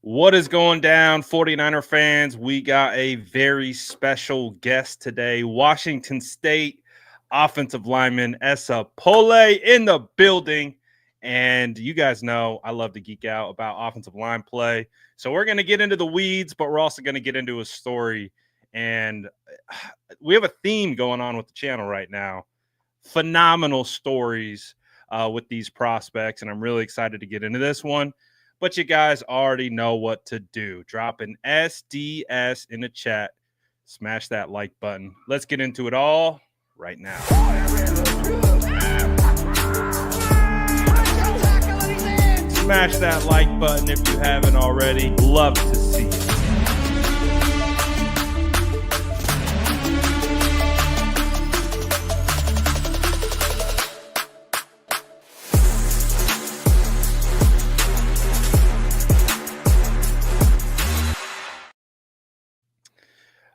What is going down, 49er fans? We got a very special guest today. Washington State offensive lineman Essa in the building. And you guys know I love to geek out about offensive line play. So we're going to get into the weeds, but we're also going to get into a story. And we have a theme going on with the channel right now. Phenomenal stories with these prospects. And I'm really excited to get into this one. But you guys already know what to do. Drop an SDS in the chat. Smash that like button. Let's get into it all right now. Smash that like button if you haven't already. Love to see it.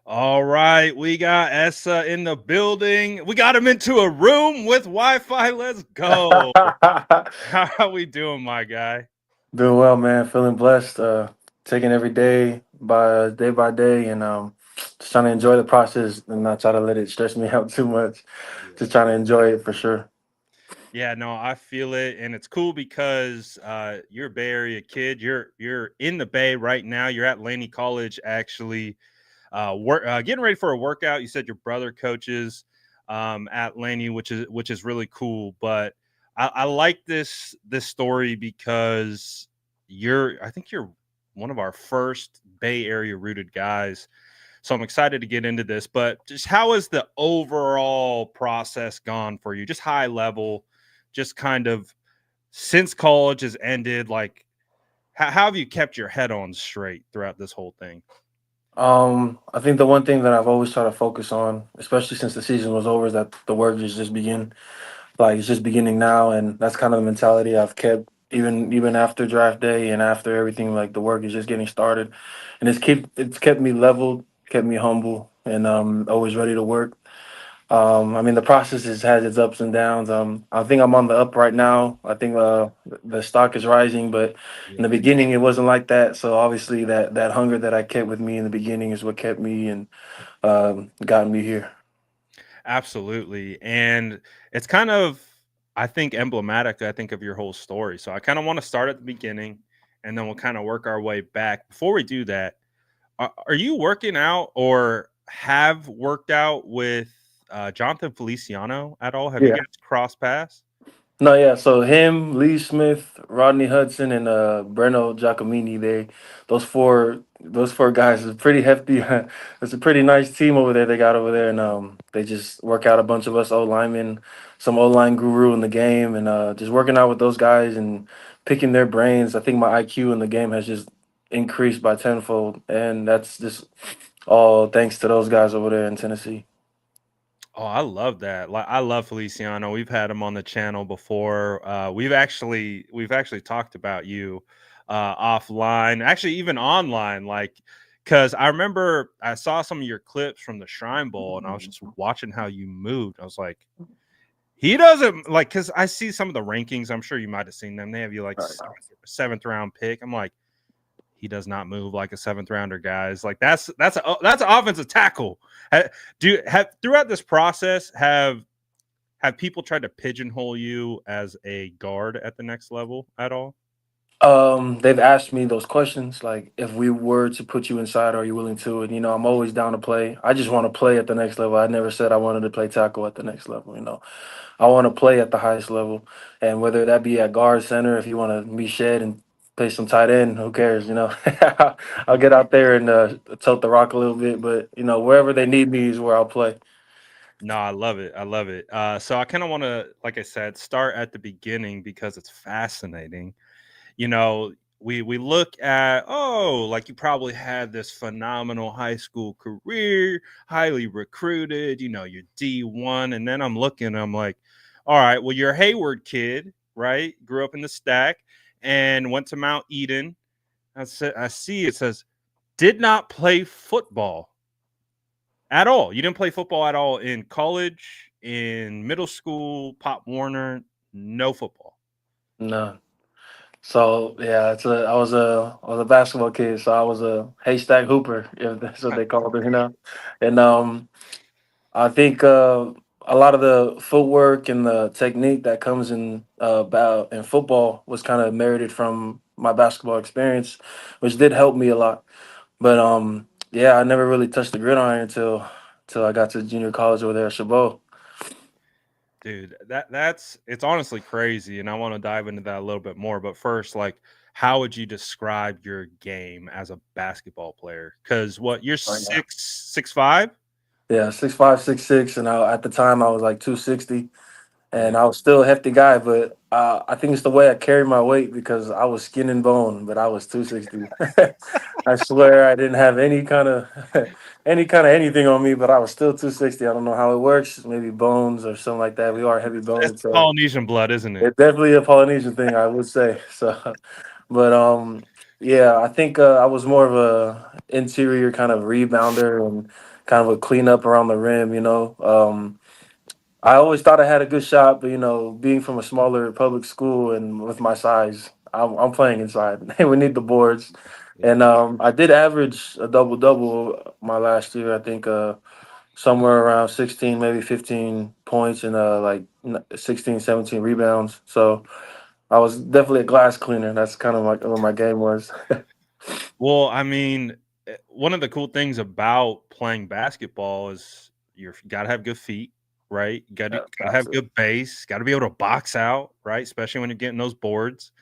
All right, we got Essa in the building. We got him into a room with Wi-Fi. Let's go. How are we doing, my guy? Doing well, man. Feeling blessed. Taking every day by day, and just trying to enjoy the process and not try to let it stress me out too much. Just trying to enjoy it for sure. Yeah, no, I feel it, and it's cool because you're a Bay Area kid. You're in the Bay right now. You're at Laney College, actually, getting ready for a workout. You said your brother coaches at Laney, which is really cool. But I like this story because I think you're one of our first Bay Area rooted guys. So I'm excited to get into this. But just how has the overall process gone for you? Just high level, just kind of since college has ended. Like, how have you kept your head on straight throughout this whole thing? I think the one thing that I've always tried to focus on, especially since the season was over, is that the work is just begin. Like it's just beginning now, and that's kind of the mentality I've kept even after draft day and after everything. Like the work is just getting started, and it's kept me leveled, kept me humble, and always ready to work. I mean, the process has its ups and downs. I think I'm on the up right now. I think the stock is rising, but in the Yeah. beginning it wasn't like that. So obviously that hunger that I kept with me in the beginning is what kept me and got me here. Absolutely. And it's kind of, I think, emblematic, I think, of your whole story. So I kind of want to start at the beginning and then we'll kind of work our way back. Before we do that, are you working out or have worked out with Jonathan Feliciano at all? Have you Yeah. guys crossed paths? No, yeah. So him, Lee Smith, Rodney Hudson, and Breno Giacomini. Those four guys is pretty hefty. It's a pretty nice team over there they got over there, and they just work out a bunch of us O linemen, some O line guru in the game, and just working out with those guys and picking their brains. I think my IQ in the game has just increased by tenfold, and that's just all thanks to those guys over there in Tennessee. Oh, I love that. Like, I love Feliciano. We've had him on the channel before. We've actually talked about you offline, actually even online. Like, because I remember I saw some of your clips from the Shrine Bowl, and I was just watching how you moved. I was like, he doesn't like because I see some of the rankings. I'm sure you might have seen them. They have you like seventh round pick. I'm like, he does not move like a seventh rounder, guys. Like that's an offensive tackle. Do have throughout this process have people tried to pigeonhole you as a guard at the next level at all? They've asked me those questions, like if we were to put you inside, are you willing to? And I'm always down to play. I just want to play at the next level. I never said I wanted to play tackle at the next level. I want to play at the highest level, and whether that be at guard, center, if you want to be shed and play some tight end, who cares? I'll get out there and tilt the rock a little bit, but wherever they need me is where I'll play. No, I love it. I love it. So I kind of want to, like I said, start at the beginning because it's fascinating. You know, we look at, oh, like you probably had this phenomenal high school career, highly recruited, you're D1, and then I'm looking, I'm like, all right, well, you're a Hayward kid, right? Grew up in the stack and went to Mount Eden. I see it says did not play football at all. You didn't play football at all in college, in middle school, Pop Warner, no football. No. So yeah, I was a basketball kid, so I was a haystack hooper, if that's what they called it, And I think a lot of the footwork and the technique that comes in football was kind of merited from my basketball experience, which did help me a lot. But yeah, I never really touched the gridiron until I got to junior college over there at Chabot. Dude, that's it's honestly crazy, and I want to dive into that a little bit more. But first, like, how would you describe your game as a basketball player? Because what you're Oh yeah, 6'5"? yeah, 6'5", 6'6", and at the time I was like 260. And Yeah. I was still a hefty guy, but I think it's the way I carried my weight because I was skin and bone, but I was 260. I swear I didn't have any kind of anything on me, but I was still 260. I don't know how it works, maybe bones or something like that. We are heavy It's boned, so Polynesian blood, isn't it? it's definitely a Polynesian thing, I would say. So, but yeah, I think I was more of a interior kind of rebounder and kind of a cleanup around the rim. I always thought I had a good shot, but being from a smaller public school and with my size, I'm playing inside. We need the boards, Yeah. and I did average a double double my last year. I think somewhere around 16, maybe 15 points and 16, 17 rebounds. So I was definitely a glass cleaner. That's kind of like what my game was. Well, I mean, one of the cool things about playing basketball is you gotta have good feet, right? You gotta have Absolutely. good base, gotta be able to box out, right? Especially when you're getting those boards.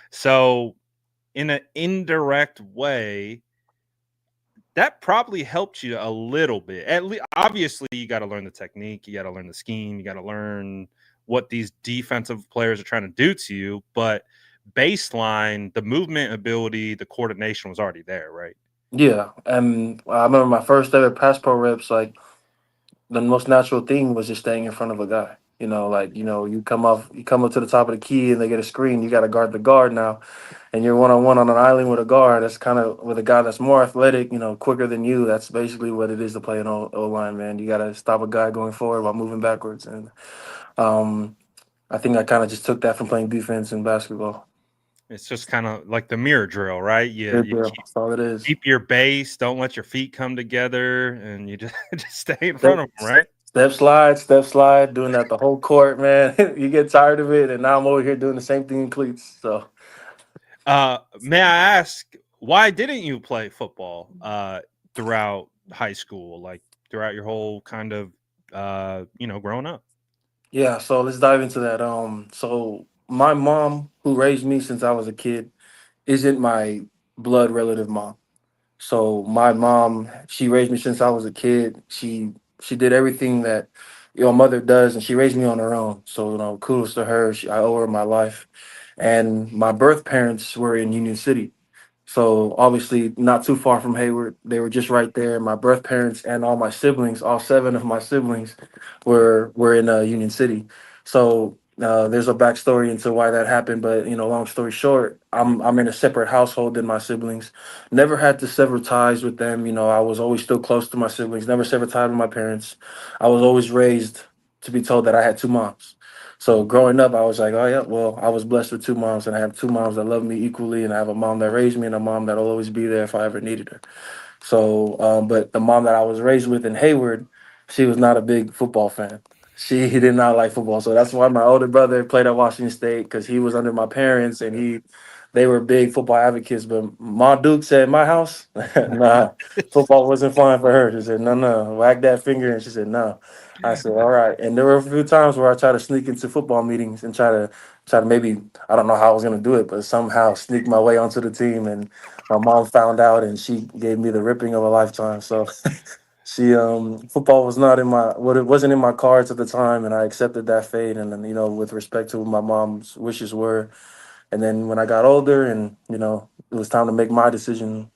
So, in an indirect way, that probably helped you a little bit. At least, obviously, you got to learn the technique, you got to learn the scheme, you got to learn what these defensive players are trying to do to you. But baseline, the movement ability, the coordination was already there, right? Yeah, and I remember my first ever pass pro reps. Like the most natural thing was just staying in front of a guy. You come up to the top of the key and they get a screen. You got to guard the guard now, and you're one on one on an island with a guard. That's kind of with a guy that's more athletic, quicker than you. That's basically what it is to play an O line, man. You got to stop a guy going forward while moving backwards, and um, I think I kind of just took that from playing defense in basketball. It's just kind of like the mirror drill, right? You Yeah, that's all it is. keep your base, don't let your feet come together, and you just just stay in Step, front of them, right? step slide, doing that the whole court, man. You get tired of it, and now I'm over here doing the same thing in cleats. So, May I ask why didn't you play football throughout high school, like throughout your whole kind of growing up? yeah, so let's dive into that. So my mom, who raised me since I was a kid, isn't my blood relative mom. So my mom, she raised me since I was a kid. She did everything that your mother does, and she raised me on her own. So kudos to her. I owe her my life. And my birth parents were in Union City. So obviously not too far from Hayward. They were just right there. My birth parents and all my siblings, all seven of my siblings, were in Union City. So there's a backstory into why that happened. But long story short, I'm in a separate household than my siblings. Never had to sever ties with them. I was always still close to my siblings. Never severed ties with my parents. I was always raised to be told that I had two moms. So growing up, I was like, oh yeah, well, I was blessed with two moms, and I have two moms that love me equally, and I have a mom that raised me, and a mom that'll always be there if I ever needed her. So, but the mom that I was raised with in Hayward, she was not a big football fan. She did not like football, so that's why my older brother played at Washington State because he was under my parents, and they were big football advocates. But Ma Duke said, "My house, nah, football wasn't flying for her." She said, "No, no, wag that finger," and she said, "No." I said, "All right." And there were a few times where I tried to sneak into football meetings and try to maybe, I don't know how I was gonna do it, but somehow sneak my way onto the team. And my mom found out, and she gave me the ripping of a lifetime. So she football was not in my what it wasn't in my cards at the time, and I accepted that fate. And then with respect to what my mom's wishes were, and then when I got older, and it was time to make my decision,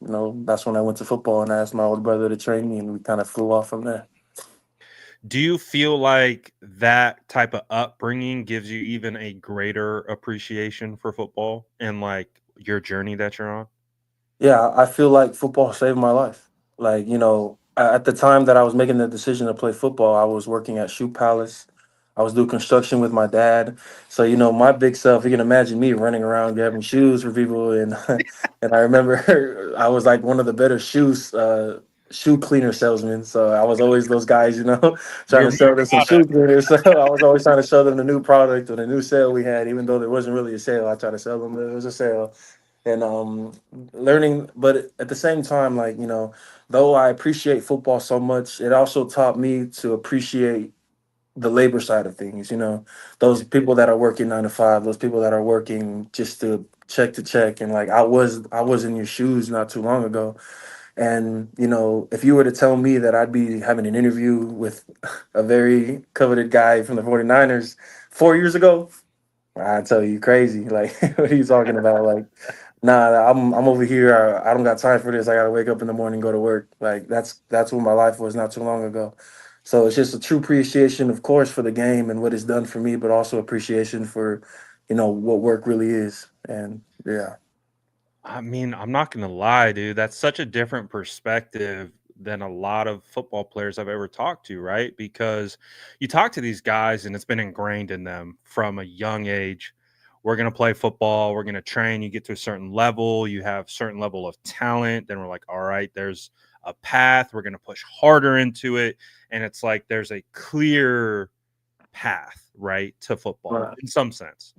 that's when I went to football and I asked my older brother to train me, and we kind of flew off from there. Do you feel like that type of upbringing gives you even a greater appreciation for football and like your journey that you're on? Yeah, I feel like football saved my life. Like, at the time that I was making the decision to play football, I was working at Shoe Palace. I was doing construction with my dad. So, my big self, you can imagine me running around grabbing shoes for people. And and I remember I was like one of the better shoe cleaner salesmen. So I was always those guys, trying You're to more sell them some proud of shoe cleaners. So I was always trying to show them the new product or the new sale we had, even though there wasn't really a sale. I tried to sell them that it was a sale. And learning, but at the same time, like, though I appreciate football so much, it also taught me to appreciate the labor side of things. Those it. people that are working 9 to 5, those people that are working just to check. And like I was in your shoes not too long ago. And if you were to tell me that I'd be having an interview with a very coveted guy from the 49ers 4 years ago, I tell you, crazy. Like, what are you talking about? Like, nah, I'm over here. I don't got time for this. I gotta wake up in the morning, go to work. Like, that's what my life was not too long ago. So it's just a true appreciation, of course, for the game and what it's done for me, but also appreciation for, what work really is. And yeah, I mean, I'm not gonna lie, dude. That's such a different perspective than a lot of football players I've ever talked to, right? Because you talk to these guys and it's been ingrained in them from a young age. We're gonna play football, we're gonna train, you get to a certain level, you have certain level of talent, then we're like, all right, there's a path, we're gonna push harder into it. And it's like there's a clear path, right, to football right, in some sense.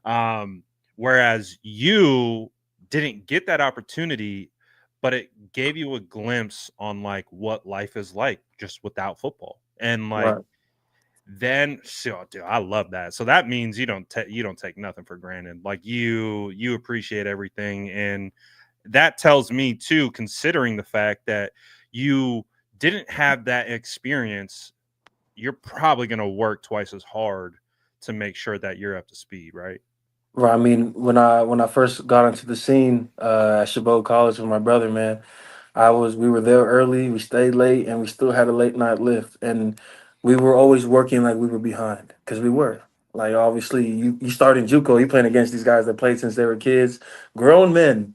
Um, Whereas you didn't get that opportunity, but it gave you a glimpse on like what life is like just without football. And like right. then so dude, I love that. So that means you don't take nothing for granted. Like you appreciate everything. And that tells me too, considering the fact that you didn't have that experience, you're probably gonna work twice as hard to make sure that you're up to speed, right? Right. I mean, when I first got into the scene at Chabot College with my brother, man, we were there early, we stayed late, and we still had a late night lift. And we were always working like we were behind because we were. Like, obviously, you start in JUCO, you playing against these guys that played since they were kids, grown men,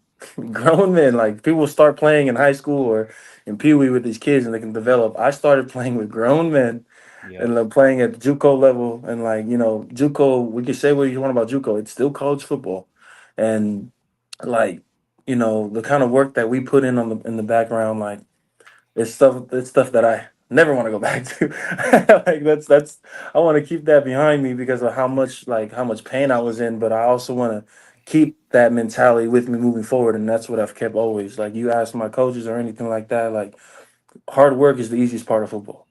grown men. Like, people start playing in high school or in Pee Wee with these kids and they can develop. I started playing with grown men Yep. and playing at the JUCO level. And like, JUCO, we can say what you want about JUCO. It's still college football, and like, the kind of work that we put in in the background, like it's stuff that I never want to go back to. Like, that's I want to keep that behind me because of how much pain I was in, but I also want to keep that mentality with me moving forward, and that's what I've kept always. Like, you ask my coaches or anything like that, like, hard work is the easiest part of football.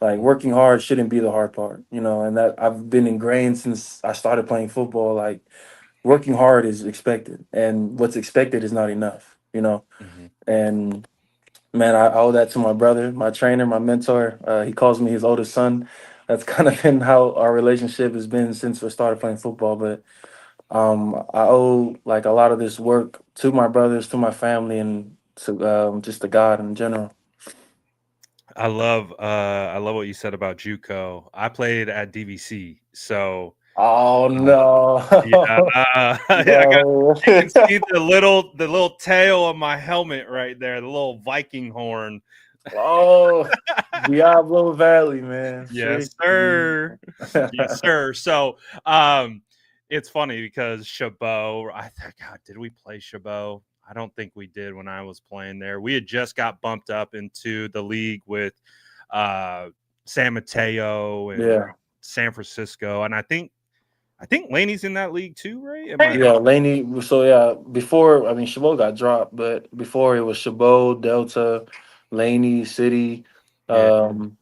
Like, working hard shouldn't be the hard part. And that I've been ingrained since I started playing football. Like, working hard is expected, and what's expected is not enough. Mhm. And man, I owe that to my brother, my trainer, my mentor. He calls me his oldest son. That's kind of been how our relationship has been since we started playing football. But I owe like a lot of this work to my brothers, to my family, and to just to God in general. I love what you said about JUCO. I played at DVC, so Oh uh, yeah, no, I got no. you can see the little tail of my helmet right there, the little Viking horn. Oh, Diablo Valley, man. Yes, Frick you. sir. Yes, sir. So, um, it's funny because Chabot, I think, God, did we play Chabot? I don't think we did when I was playing there. We had just got bumped up into the league with uh, San Mateo and Yeah, San Francisco, and I think Laney's in that league too, right? Am I? yeah, Laney. So yeah, before, I mean, Chabot got dropped, but before it was Chabot, Delta, Laney, City, Yeah. um,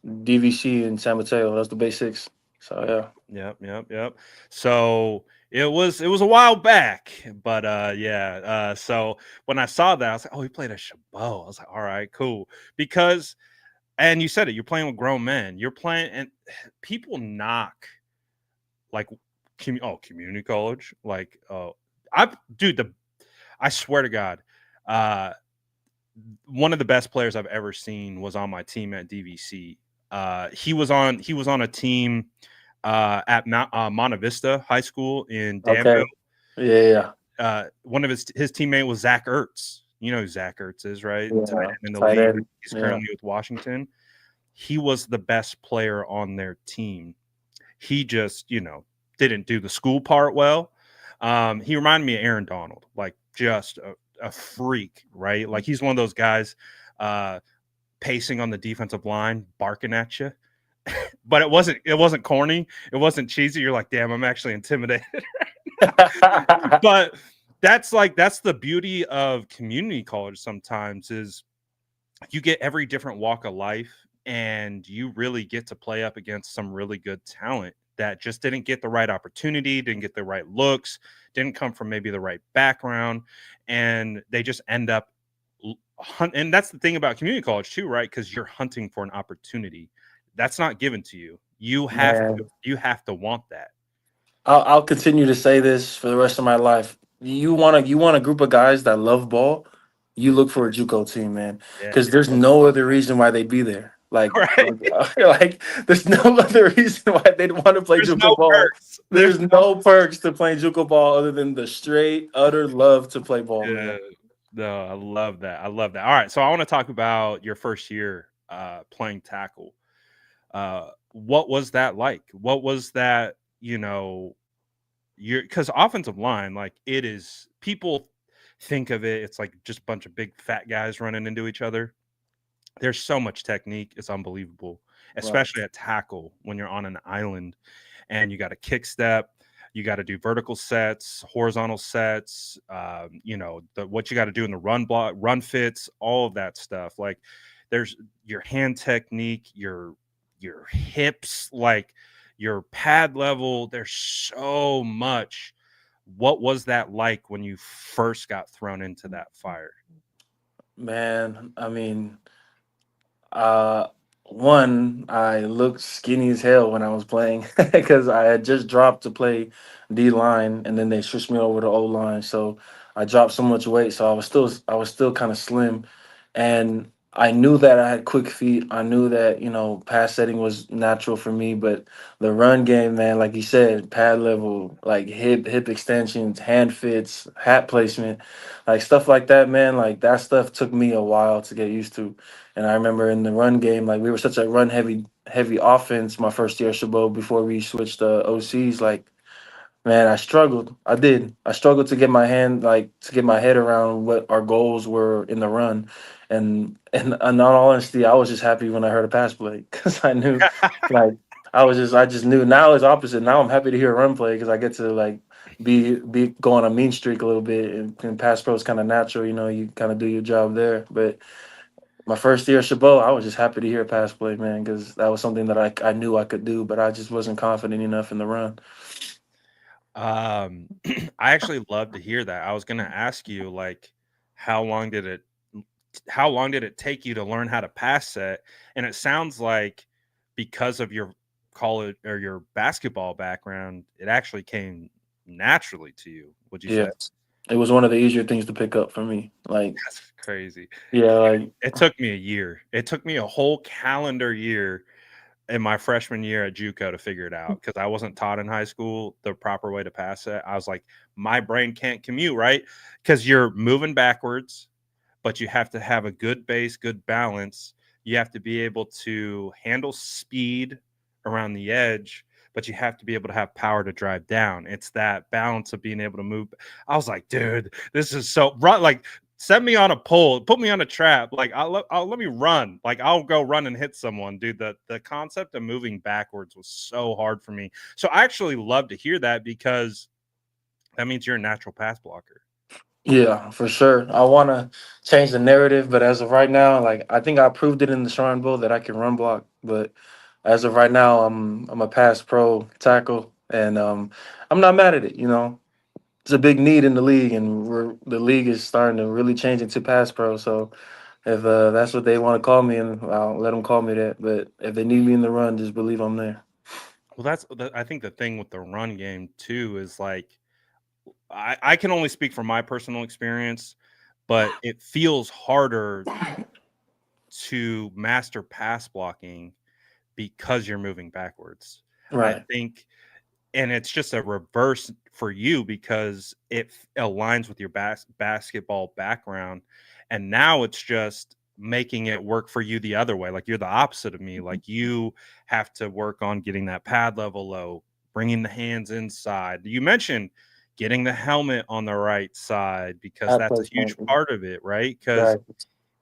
DVC, and San Mateo. That's the basics. So yeah, Yep, yep, yep. So it was a while back, but yeah. So when I saw that, I was like, oh, he played a Chabot. I was like, all right, cool. Because and you said it, you're playing with grown men. You're playing and people knock like community college. Like I dude, the I swear to God, uh one of the best players I've ever seen was on my team at DVC. He was on a team at Monte Vista High School in Danville. okay, yeah, One of his teammate was Zach Ertz. You know who Zach Ertz is, right? yeah, Tight yeah. end in the Tight league. end, He's yeah, currently with Washington. he was the best player on their team. He just, didn't do the school part well. He reminded me of Aaron Donald, like just a freak, right? Like he's one of those guys uh, pacing on the defensive line, barking at you. But it wasn't corny. It wasn't cheesy. You're like, damn, I'm actually intimidated. But that's the beauty of community college sometimes is you get every different walk of life and you really get to play up against some really good talent that just didn't get the right opportunity, didn't get the right looks, didn't come from maybe the right background, and they just end up and that's the thing about community college too, right? Because you're hunting for an opportunity that's not given to you. Man, You have to want that. I'll continue to say this for the rest of my life. You want a group of guys that love ball. You look for a JUCO team, man, Yeah. because there's no other reason why they'd be there. Right. Like there's no other reason why they'd want to play There's no JUCO ball. perks. There's There's no perks to playing JUCO ball other than the straight utter love to play ball, Yeah. man. No, I love that. I love that. All right, so I want to talk about your first year playing tackle. What was that like? What was that? You're because offensive line, like it is. People think of it. It's like just a bunch of big fat guys running into each other. There's so much technique. It's unbelievable, Right. especially at tackle when you're on an island and you got to kick step. You got to do vertical sets, horizontal sets. What you got to do in the run block, run fits, all of that stuff. Like, there's your hand technique, your hips, like your pad level. There's so much. What was that like when you first got thrown into that fire? Man, I mean, Uh, one, I looked skinny as hell when I was playing because I had just dropped to play D line, and then they switched me over to O line. So I dropped so much weight, so I was still kind of slim, and I knew that I had quick feet. I knew that pass setting was natural for me, but the run game, man, like you said, pad level, like hip extensions, hand fits, hat placement, like stuff like that, man. Like that stuff took me a while to get used to. And I remember in the run game, like we were such a run heavy offense my first year at Chabot before we switched OCs. Like, man, I struggled. I did. I struggled to get my head around what our goals were in the run. And in all honesty, I was just happy when I heard a pass play because I knew, like, I just knew. Now it's opposite. Now I'm happy to hear a run play because I get to like be go on a mean streak a little bit, and pass pro is kind of natural. You kind of do your job there, but my first year at Chabot, I was just happy to hear pass play, man, because that was something that I knew I could do, but I just wasn't confident enough in the run. I actually love to hear that. I was gonna ask you, like, how long did it how long did it take you to learn how to pass set? And it sounds like because of your college or your basketball background, it actually came naturally to you. Would you say? Yes, it was one of the easier things to pick up for me. Like, That's crazy. yeah, like It took me a year. It took me a whole calendar year in my freshman year at JUCO to figure it out because I wasn't taught in high school the proper way to pass it. I was like, my brain can't commute, right? Because you're moving backwards, but you have to have a good base, good balance. You have to be able to handle speed around the edge, but you have to be able to have power to drive down. It's that balance of being able to move. I was like, dude, this is so run. Like, set me on a pole, put me on a trap. Like, I'll let me run. Like, I'll go run and hit someone, dude. The concept of moving backwards was so hard for me. So I actually love to hear that because that means you're a natural pass blocker. yeah, for sure. I want to change the narrative, but as of right now, like I think I proved it in the Shrine Bowl that I can run block. But as of right now, I'm a pass pro tackle, and I'm not mad at it. It's a big need in the league, and the league is starting to really change into pass pro. So if that's what they want to call me, and I'll let them call me that. But if they need me in the run, just believe I'm there. Well, I think the thing with the run game too is like I can only speak from my personal experience, but it feels harder to master pass blocking because you're moving backwards. I Right. think, and it's just a reverse for you because it aligns with your basketball background. And now it's just making it work for you the other way. Like you're the opposite of me. Like you have to work on getting that pad level low, bringing the hands inside. You mentioned getting the helmet on the right side because At that's a huge placement, part of it, right? Because right?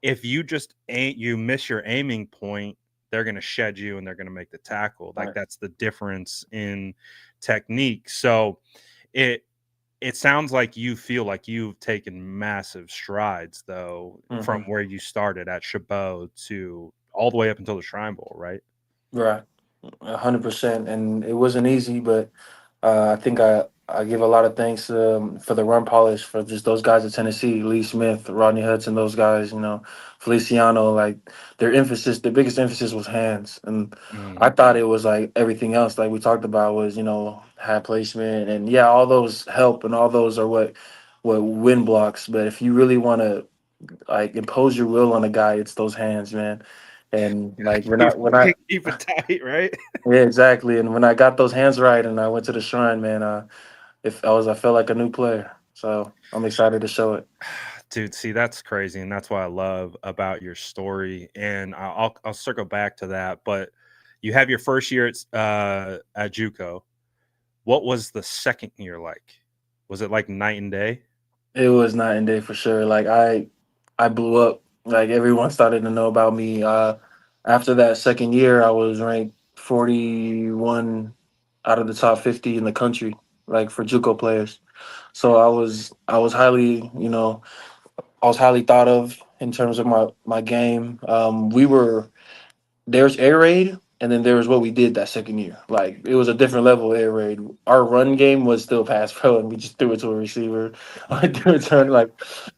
if you just ain't you miss your aiming point, they're going to shed you and they're going to make the tackle. Like Right. that's the difference in technique. So it it sounds like you feel like you've taken massive strides though from Hmm. where you started at Chabot to all the way up until the Shrine Bowl, right? Right. 100%. And it wasn't easy, but I think I give a lot of thanks for the run polish for just those guys at Tennessee, Lee Smith, Rodney Hudson, those guys, Feliciano, like their biggest emphasis was hands. And Mm. I thought it was like everything else, like we talked about, was, hand placement. And yeah, all those help and all those are what win blocks. But if you really want to like impose your will on a guy, it's those hands, man. And like Keep it tight, right? yeah, exactly. And when I got those hands right and I went to the shrine, man, if I felt like a new player. So I'm excited to show it. Dude, see, that's crazy, and that's what I love about your story. And I'll circle back to that. But you have your first year at JUCO. What was the second year like? Was it like night and day? It was night and day for sure. Like I blew up. Like everyone started to know about me. After that second year, I was ranked 41 out of the top 50 in the country, like for JUCO players. So I was highly, I was highly thought of in terms of my game. There's air raid, and then there was what we did that second year. Like it was a different level of air raid. Our run game was still pass pro, and we just threw it to a receiver. I threw it to like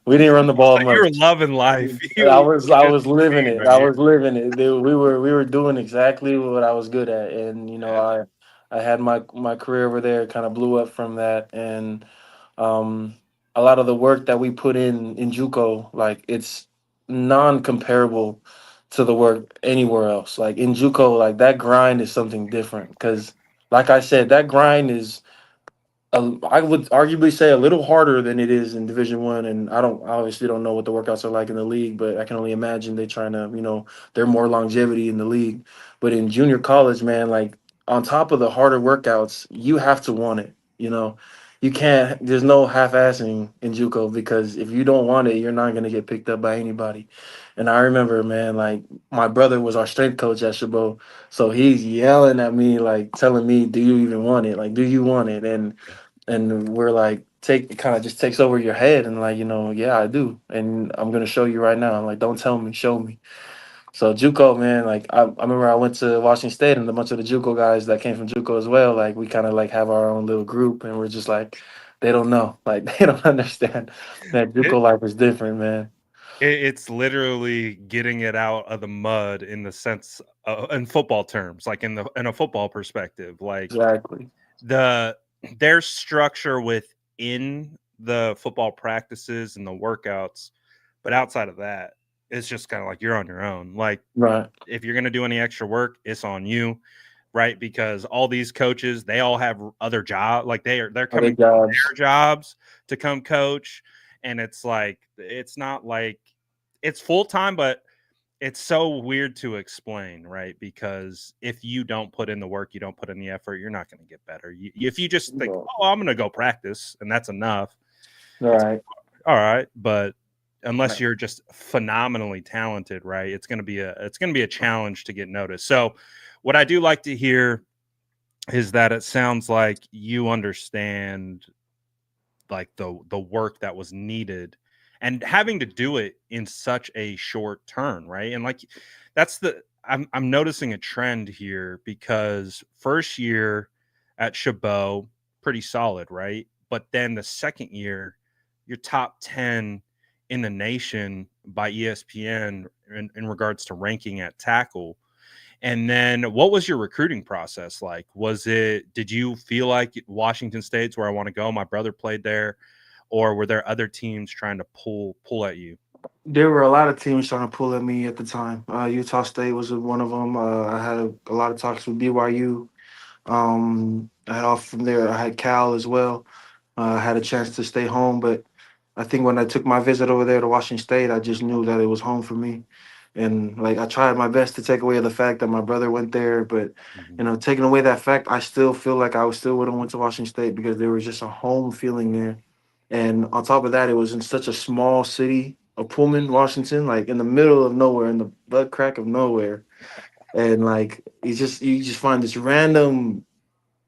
we didn't run the ball So you were much. loving life. I You was were I just was living insane it. right I here. was living it. We were doing exactly what I was good at, and I had my career over there. Kind of blew up from that, and um, a lot of the work that we put in JUCO, like it's non-comparable to the work anywhere else. Like in JUCO, like that grind is something different because, like I said, that grind is I would arguably say a little harder than it is in Division 1, and I obviously don't know what the workouts are like in the league, but I can only imagine they're trying to, they're more longevity in the league. But in junior college, man, like on top of the harder workouts, you have to want it. You can't. There's no half-assing in JUCO because if you don't want it, you're not gonna get picked up by anybody. And I remember, man, like my brother was our strength coach at Chabot, so he's yelling at me, like telling me, "Do you even want it? Like, do you want it?" And we're like take it kind of just takes over your head and like yeah, I do, and I'm gonna show you right now. I'm like, don't tell me, show me. So JUCO, man, like I remember I went to Washington State and a bunch of the JUCO guys that came from JUCO as well, like we kind of like have our own little group and we're just like they don't know, like they don't understand that It, JUCO life is different, man. it's literally getting it out of the mud in the sense in football terms, like in a football perspective. Like Exactly. the there's structure within the football practices and the workouts, but outside of that, it's just kind of like you're on your own. Like Right. if you're going to do any extra work, it's on you, right? Because all these coaches, they all have other jobs. Like they're Other coming from jobs. their jobs to come coach, and it's like it's not like it's full time, but it's so weird to explain, right? Because if you don't put in the work, you don't put in the effort, you're not going to get better. If you just think, Right. "Oh, I'm going to go practice," and that's enough, it's Right. all right. But unless you're just phenomenally talented, right? It's going to be a challenge to get noticed. So, what I do like to hear is that it sounds like you understand like the work that was needed and having to do it in such a short turn, right? And like that's the I'm noticing a trend here because first year at Chabot pretty solid, right? But then the second year you're top 10 in the nation by ESPN in regards to ranking at tackle. And then what was your recruiting process like? Did you feel like Washington State's where I want to go? My brother played there, or were there other teams trying to pull at you? There were a lot of teams trying to pull at me at the time. Utah State was one of them. I had a lot of talks with BYU. I had off from there. I had Cal as well. I had a chance to stay home, but I think when I took my visit over there to Washington State, I just knew that it was home for me. And like I tried my best to take away the fact that my brother went there, but Mhm. you know, taking away that fact, I still feel like I still would have went to Washington State because there was just a home feeling there. And on top of that, it was in such a small city of Pullman, Washington, like in the middle of nowhere, in the butt crack of nowhere. And like you just find this random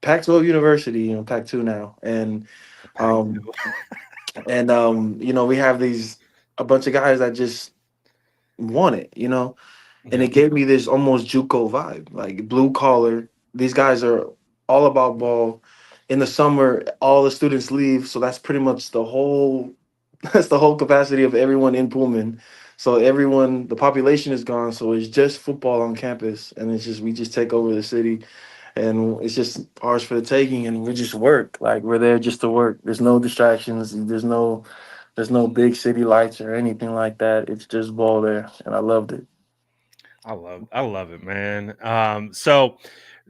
Pac-12 university, you know, Pac-2 now, Pack um, you know, we have these a bunch of guys that just want it, you know, and Yeah. it gave me this almost JUCO vibe, like blue collar. These guys are all about ball. In the summer, all the students leave, so that's pretty much the whole that's the whole capacity of everyone in Pullman. So everyone, the population is gone, so it's just football on campus, and it's just we just take over the city, and it's just ours for the taking, and we just work like we're there just to work. There's no distractions. There's no big city lights or anything like that. It's just ball there, and I loved it. I love it, man. So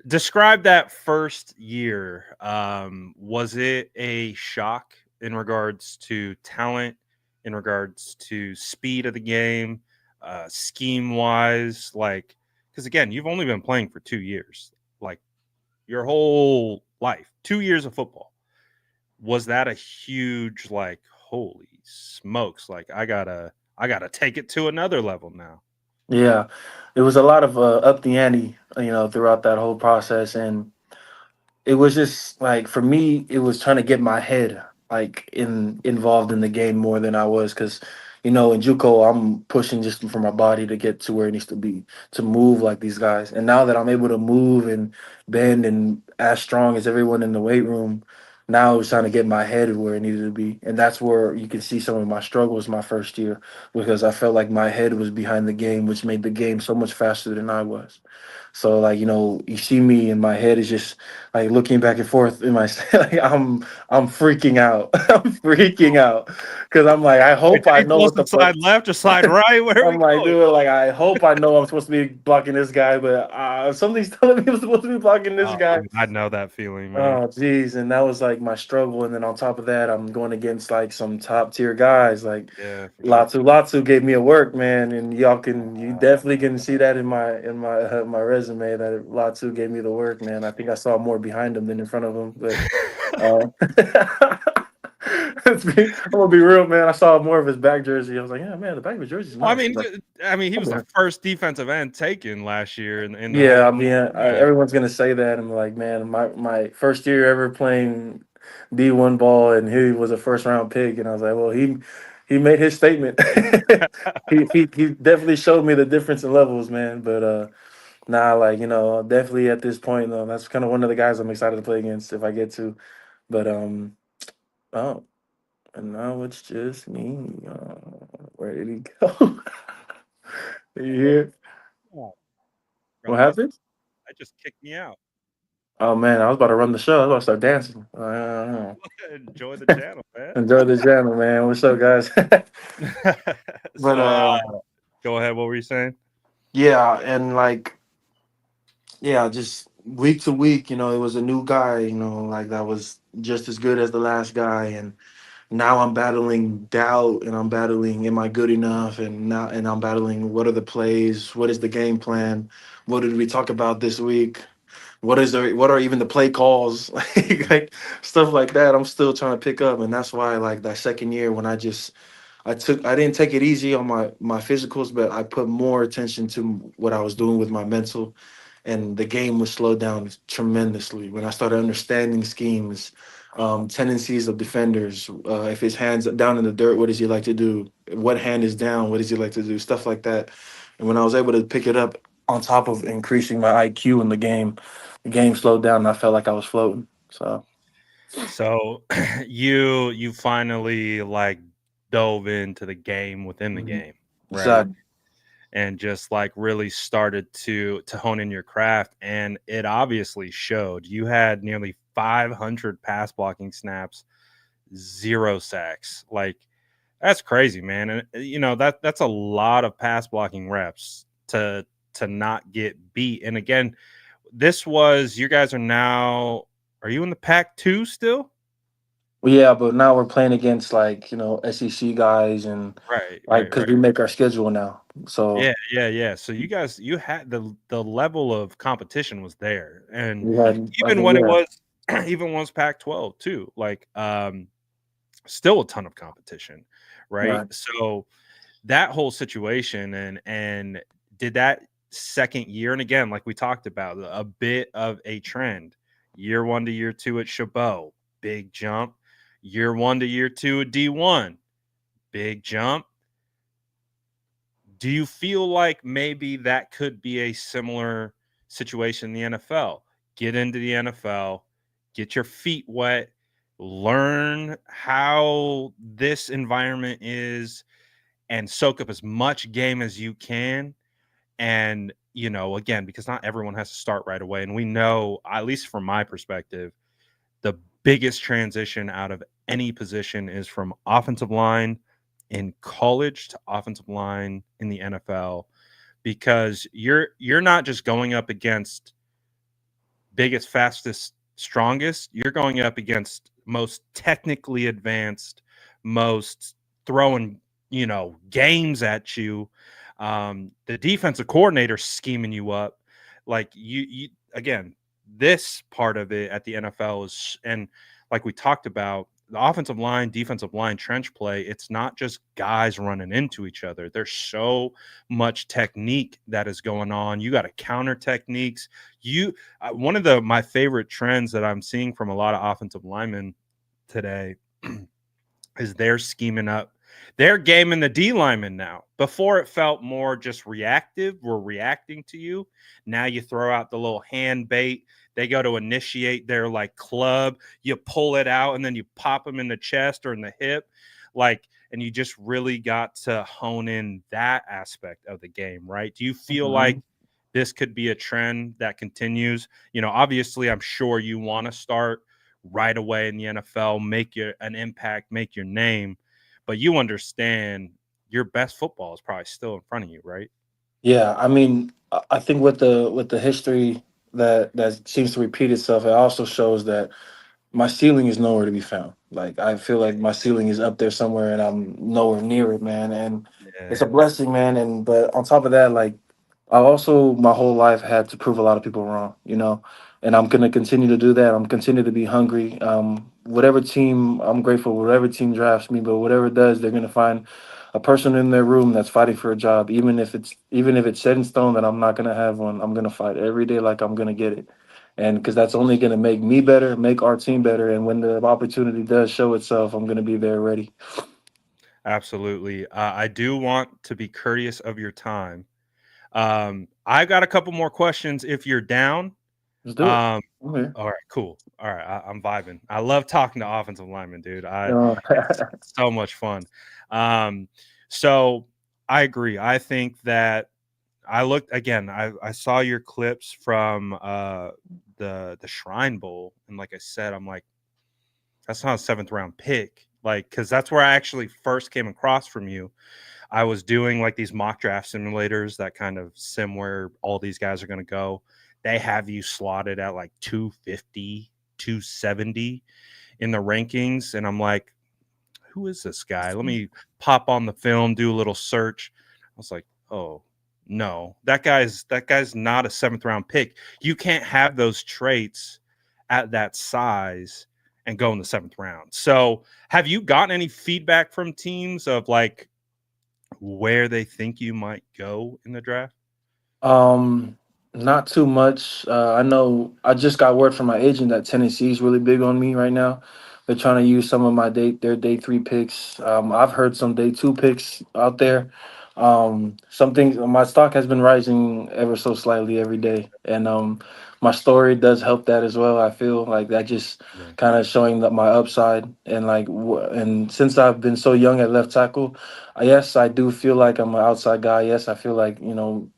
describe that first year. Was it a shock in regards to talent, in regards to speed of the game, scheme wise? Like, because again, you've only been playing for 2 years, like your whole life, 2 years of football. Was that a huge like, holy smokes? Like, I gotta take it to another level now. Yeah, it was a lot of up the ante, you know, throughout that whole process, and it was just like for me it was trying to get my head like involved in the game more than I was because you know in JUCO I'm pushing just for my body to get to where it needs to be to move like these guys, and now that I'm able to move and bend and as strong as everyone in the weight room, now I was trying to get my head where it needed to be, and that's where you can see some of my struggles my first year because I felt like my head was behind the game, which made the game so much faster than I was. So like you know, you see me and my head is just like looking back and forth in my like I'm freaking out. I'm freaking out because I'm like I Wait, hope did I he know tell us what to the fuck. slide left or slide right? Where are we I'm like, going? dude, like I hope I know I'm supposed to be blocking this guy, but something's telling me I'm supposed to be blocking this Oh, guy. dude, I know that feeling, man. Oh geez, and that was like my struggle. And then on top of that, I'm going against like some top tier guys. Like Yeah, for sure. Latu gave me a work, man, and you definitely can see that in my my resume that Latu gave me the work, man. I think I saw more behind him than in front of him, but I'm gonna be real, man. I saw more of his back jersey. I was like, yeah, man, the back of his jersey is Well, nice. I mean, he was the first defensive end taken last year in the whole Yeah, I mean, draft. everyone's gonna say that. I'm like, man, my first year ever playing D1 ball, and he was a first round pick, and I was like, well, he made his statement. He definitely showed me the difference in levels, man. But nah, like you know, definitely at this point, that's kind of one of the guys I'm excited to play against if I get to. But oh, and now it's just me. Where did he go? Are you here? Oh, What bro, happened? that just kicked me out. Oh man, I was about to run the show. I was about to start dancing. Enjoy the channel, man. Enjoy the channel, man. What's up, guys? But So, go ahead. What were you saying? yeah, and like yeah, just week to week, you know, it was a new guy, you know, like that was just as good as the last guy, and now I'm battling doubt, and I'm battling am I good enough, and I'm battling what are the plays, what is the game plan, what did we talk about this week, what are even the play calls, like stuff like that. I'm still trying to pick up, and that's why like that second year when I didn't take it easy on my physicals, but I put more attention to what I was doing with my mental, and the game was slowed down tremendously when I started understanding schemes, tendencies of defenders. If his hands down in the dirt, what does he like to do? What hand is down? What does he like to do? Stuff like that. And when I was able to pick it up, on top of increasing my IQ in the game slowed down, and I felt like I was floating. So So, you finally like dove into the game within the mhm. game, right? Exactly. And just like really started to hone in your craft, and it obviously showed. You had nearly 500 pass blocking snaps, 0 sacks. Like, that's crazy, man. And you know that's a lot of pass blocking reps to not get beat. And again, this was you guys are now. Are you in the Pac 2 still? Well, yeah, but now we're playing against like SEC guys and Right, like right, because right. we make our schedule now. So Yeah, yeah, yeah. So you guys, you had the level of competition was there, and we had like even a when it year. was even when it was Pac-12 too, like still a ton of competition, right? Right. So that whole situation and did that second year, and again, like we talked about, a bit of a trend. Year one to year two at Chabot, big jump. Year one to year two at D1, big jump. Do you feel like maybe that could be a similar situation in the NFL? Get into the NFL, get your feet wet, learn how this environment is, and soak up as much game as you can. And, again, because not everyone has to start right away. And we know, at least from my perspective, the biggest transition out of any position is from offensive line in college to offensive line in the NFL, because you're not just going up against biggest, fastest, strongest. You're going up against most technically advanced, most throwing, games at you. The defensive coordinator scheming you up. Like you again, this part of it at the NFL is, and like we talked about, the offensive line, defensive line trench play, it's not just guys running into each other. There's so much technique that is going on. You got to counter techniques. You One of the my favorite trends that I'm seeing from a lot of offensive linemen today is they're scheming up. They're gaming the D lineman now. Before it felt more just reactive. We're reacting to you. Now you throw out the little hand bait. They go to initiate their like club. You pull it out and then you pop them in the chest or in the hip. And you just really got to hone in that aspect of the game, right? Do you feel like Mhm. this could be a trend that continues? Obviously, I'm sure you want to start right away in the NFL, make an impact, make your name, but you understand your best football is probably still in front of you, right? Yeah, I mean, I think with the history that seems to repeat itself, it also shows that my ceiling is nowhere to be found. Like I feel like my ceiling is up there somewhere, and I'm nowhere near it, man. And it's Yeah, a blessing, man. And but on top of that, like I also my whole life had to prove a lot of people wrong, and I'm gonna continue to do that. I'm continue to be hungry. Whatever team, I'm grateful. Whatever team drafts me, but whatever it does, they're gonna find a person in their room that's fighting for a job, even if it's set in stone that I'm not gonna have one. I'm gonna fight every day like I'm gonna get it, and because that's only gonna make me better, make our team better. And when the opportunity does show itself, I'm gonna be there ready. absolutely. I do want to be courteous of your time. I got a couple more questions if you're down. Let's do it. Um, I'm here. all right, cool. All right, I'm vibing. I love talking to offensive linemen, dude. Uh, It's so much fun. Um, so I agree. I think that I looked again. I saw your clips from the Shrine Bowl, and like I said, I'm like, that's not a seventh round pick. Like, because that's where I actually first came across from you. I was doing like these mock draft simulators that kind of sim where all these guys are going to go. They have you slotted at like 250, 270 in the rankings. And I'm like, who is this guy? Let me pop on the film, do a little search. I was like, oh no, that guy's not a seventh round pick. You can't have those traits at that size and go in the seventh round. So have you gotten any feedback from teams of like where they think you might go in the draft? Um, Not too much. I know I just got word from my agent that Tennessee's really big on me right now. They're trying to use some of their day three picks. I've heard some day two picks out there. My stock has been rising ever so slightly every day, and my story does help that as well. I feel like that just Yeah. kind of showing that my upside, and and since I've been so young at left tackle, yes, I do feel like I'm an outside guy. Yes, I feel like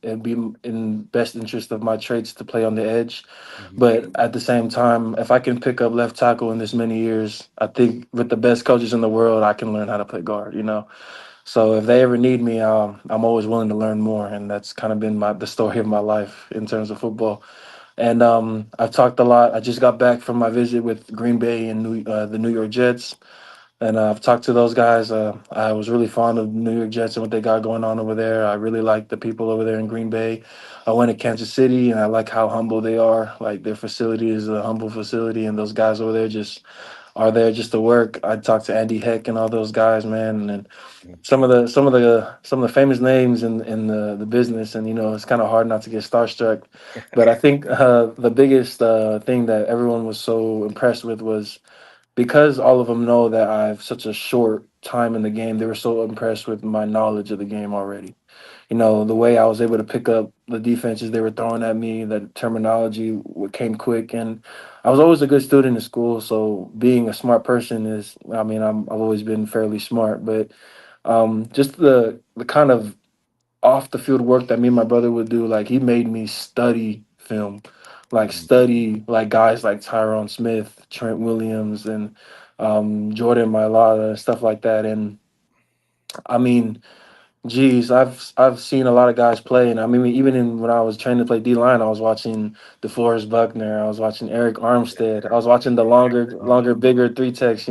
it'd be in best interest of my traits to play on the edge. Mhm. But at the same time, if I can pick up left tackle in this many years, I think with the best coaches in the world, I can learn how to play guard. So if they ever need me, I'm always willing to learn more, and that's kind of been the story of my life in terms of football. And I've talked a lot. I just got back from my visit with Green Bay and the New York Jets, and I've talked to those guys. I was really fond of the New York Jets and what they got going on over there. I really like the people over there in Green Bay. I went to Kansas City, and I like how humble they are. Like their facility is a humble facility, and those guys over there just are there just to work. I talked to Andy Heck and all those guys, man, and some of the famous names in the business, and it's kind of hard not to get starstruck. But I think the biggest thing that everyone was so impressed with was because all of them know that I've such a short time in the game. They were so impressed with my knowledge of the game already. The way I was able to pick up the defenses they were throwing at me, the terminology came quick, and I was always a good student in school. So being a smart person is, I mean, I've always been fairly smart, but just the kind of off the field work that me and my brother would do, like he made me study film, like Mhm. study like guys like Tyrone Smith, Trent Williams, and Jordan Mailata and stuff like that. And I mean, geez, I've seen a lot of guys play, and I mean, even when I was training to play D line, I was watching DeForest Buckner, I was watching Eric Armstead, I was watching the longer, bigger three techs,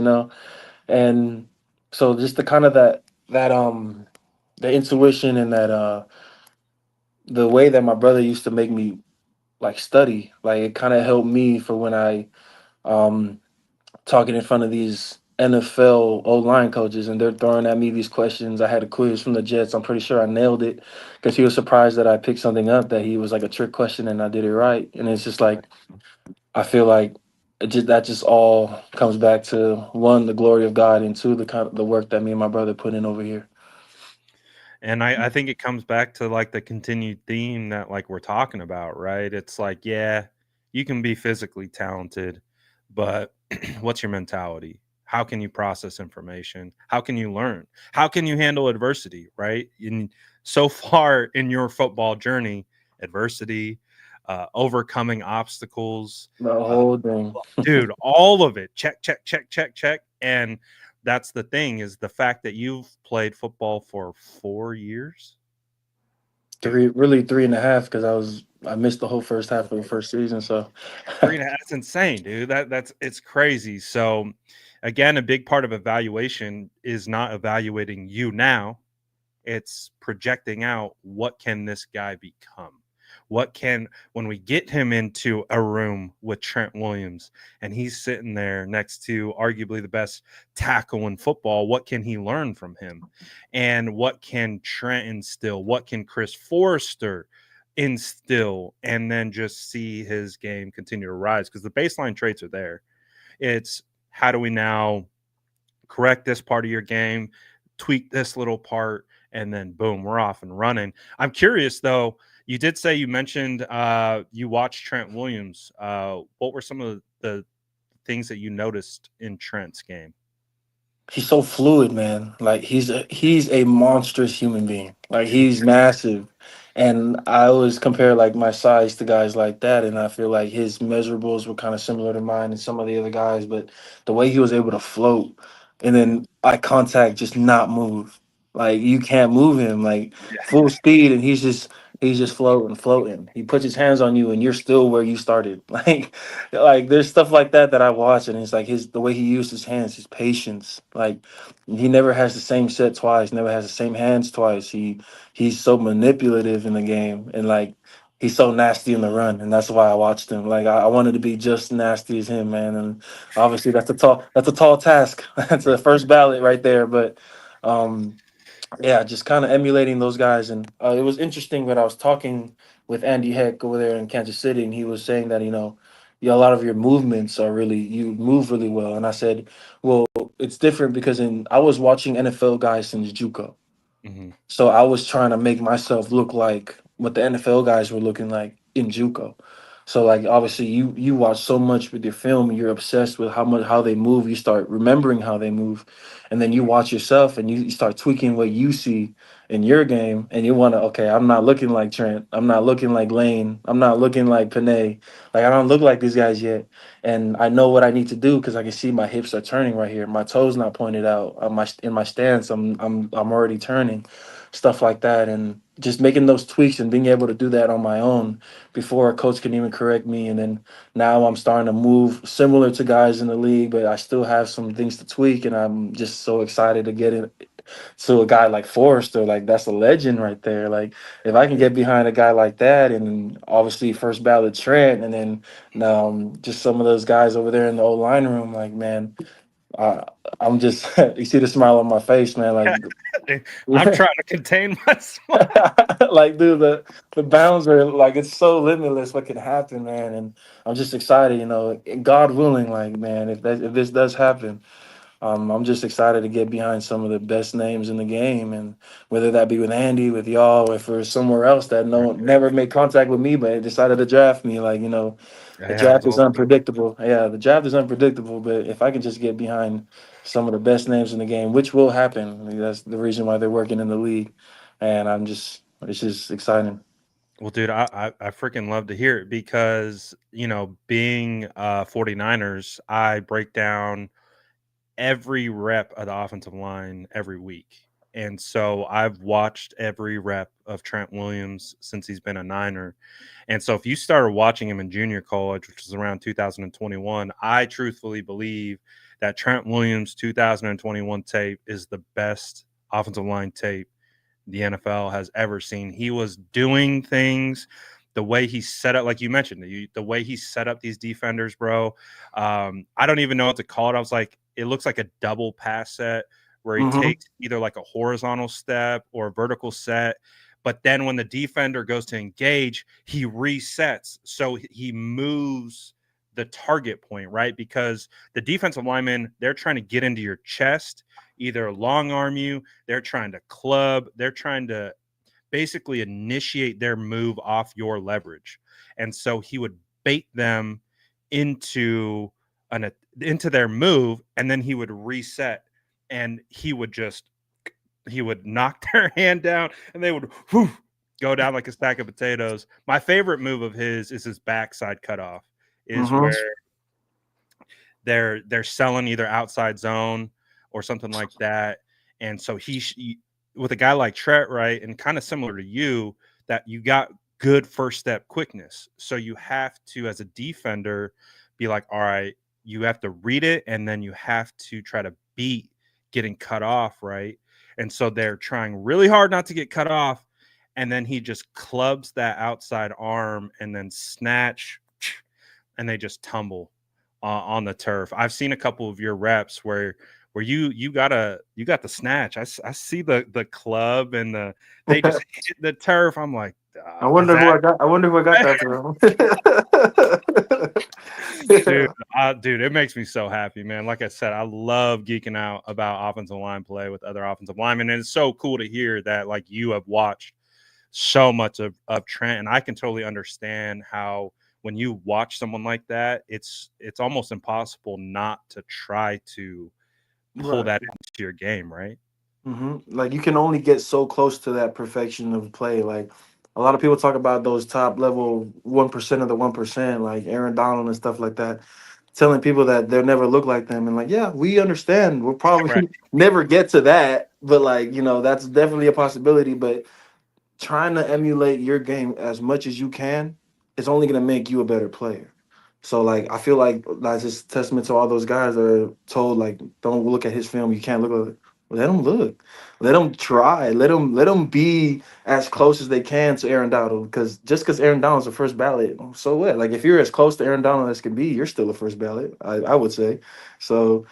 and so just the kind of that the intuition and that the way that my brother used to make me like study, like it kind of helped me for when I um talking in front of these NFL O line coaches and they're throwing at me these questions. I had a quiz from the Jets. I'm pretty sure I nailed it because he was surprised that I picked something up that he was like a trick question and I did it right. And it's just like I feel like that just all comes back to one, the glory of God, and two, the kind of the work that me and my brother put in over here. And I think it comes back to like the continued theme that like we're talking about, right? It's like, yeah, you can be physically talented, but what's your mentality? How can you process information? How can you learn? How can you handle adversity, right? In so far in your football journey, adversity, overcoming obstacles, The uh, whole thing. dude, all of it. Check, check, check, check, check. And that's the thing is the fact that you've played football for 4 years, dude. Three, really three and a half, because I missed the whole first half of the first season. So 3 and a half, that's insane, dude. That's it's crazy. So, again, a big part of evaluation is not evaluating you now, it's projecting out what can this guy become? What can when we get him into a room with Trent Williams and he's sitting there next to arguably the best tackle in football, what can he learn from him? And what can Trent instill? What can Chris Forrester instill? And then just see his game continue to rise because the baseline traits are there. It's how do we now correct this part of your game, tweak this little part, and then boom, we're off and running. I'm curious though. You did say you mentioned you watched Trent Williams. What were some of the things that you noticed in Trent's game? he's so fluid, man. Like he's a monstrous human being. Like he's massive. And I always compare like my size to guys like that, and I feel like his measurables were kind of similar to mine and some of the other guys, but the way he was able to float and then eye contact just not move. Like you can't move him like full speed and he's just floating, floating. He puts his hands on you and you're still where you started. Like there's stuff like that that I watch, and it's like the way he used his hands, his patience. Like he never has the same set twice, never has the same hands twice. He's so manipulative in the game, and like he's so nasty in the run, and that's why I watched him. Like I wanted to be just nasty as him, man. And obviously that's a tall task. That's the first ballot right there, but. Um, yeah, just kind of emulating those guys. And it was interesting when I was talking with Andy Heck over there in Kansas City, and he was saying that, yeah, a lot of your movements are really, you move really well. And I said, well, it's different because I was watching NFL guys since JUCO. Mhm. So I was trying to make myself look like what the NFL guys were looking like in JUCO. So like obviously you watch so much with your film, you're obsessed with how they move. You start remembering how they move, and then you watch yourself and you start tweaking what you see in your game, and you want to, okay, I'm not looking like Trent, I'm not looking like Lane, I'm not looking like Panay, like I don't look like these guys yet, and I know what I need to do because I can see my hips are turning right here, my toes not pointed out, my in my stance, I'm already turning, stuff like that. And just making those tweaks and being able to do that on my own before a coach can even correct me. And then now I'm starting to move similar to guys in the league, but I still have some things to tweak. And I'm just so excited to get in to a guy like Forrester. Like, that's a legend right there. Like, if I can get behind a guy like that, and obviously first ballot Trent, and then just some of those guys over there in the old line room, like, man, I, I'm just you see the smile on my face, man. I'm Like, trying to contain my smile. like, dude, the bounds are like, it's so limitless what can happen, man. And I'm just excited, God willing, like, man, if this does happen, I'm just excited to get behind some of the best names in the game, and whether that be with Andy, with y'all, or if it's somewhere else that no one never made contact with me, but decided to draft me. Like, the Yeah, draft is well, unpredictable. Yeah, the draft is unpredictable. But if I can just get behind some of the best names in the game, which will happen, I mean, that's the reason why they're working in the league, and it's just exciting. well, dude, I freaking love to hear it because, being 49ers, I break down every rep of the offensive line every week. And so I've watched every rep of Trent Williams since he's been a Niner. And so if you started watching him in junior college, which was around 2021, I truthfully believe that Trent Williams' 2021 tape is the best offensive line tape the NFL has ever seen. He was doing things the way he set up, like you mentioned, the way he set up these defenders, bro. I don't even know what to call it. I was like, it looks like a double pass set where he Mm-hmm. takes either like a horizontal step or a vertical set. But then when the defender goes to engage, he resets. So he moves the target point, right? Because the defensive linemen, they're trying to get into your chest, either long arm you, they're trying to club, they're trying to basically initiate their move off your leverage. And so he would bait them into an into their move, and then he would reset, and he would knock their hand down, and they would go down like a stack of potatoes. My favorite move of his is his backside cutoff, is Mm-hmm. where they're selling either outside zone or something like that. And so with a guy like Trent, right, and kind of similar to you, that you got good first step quickness. So you have to, as a defender, be like, all right, you have to read it, and then you have to try to beat getting cut off, right? And so they're trying really hard not to get cut off, and then he just clubs that outside arm and then snatch, and they just tumble on the turf. I've seen a couple of your reps where you got the snatch. I see the club and they just hit the turf. I'm like, is that I wonder who I got that from. dude? Yeah. Dude, it makes me so happy, man. Like I said, I love geeking out about offensive line play with other offensive linemen, and it's so cool to hear that like you have watched so much of Trent, and I can totally understand how when you watch someone like that, it's almost impossible not to try to pull Right. that into your game, right? Like, you can only get so close to that perfection of play. Like, a lot of people talk about those top level 1% of the 1%, like Aaron Donald and stuff like that, telling people that they'll never look like them. And like, yeah, we understand. We'll Right. probably never get to that, but like, that's definitely a possibility. But trying to emulate your game as much as you can is only going to make you a better player. So like, I feel like that's just testament to all those guys that are told, like, don't look at his film, you can't look at it. Let them look, let them try, let them be as close as they can to Aaron Donald, because just because Aaron Donald's the first ballot, so what? Like, if you're as close to Aaron Donald as can be, you're still a first ballot, I would say. So,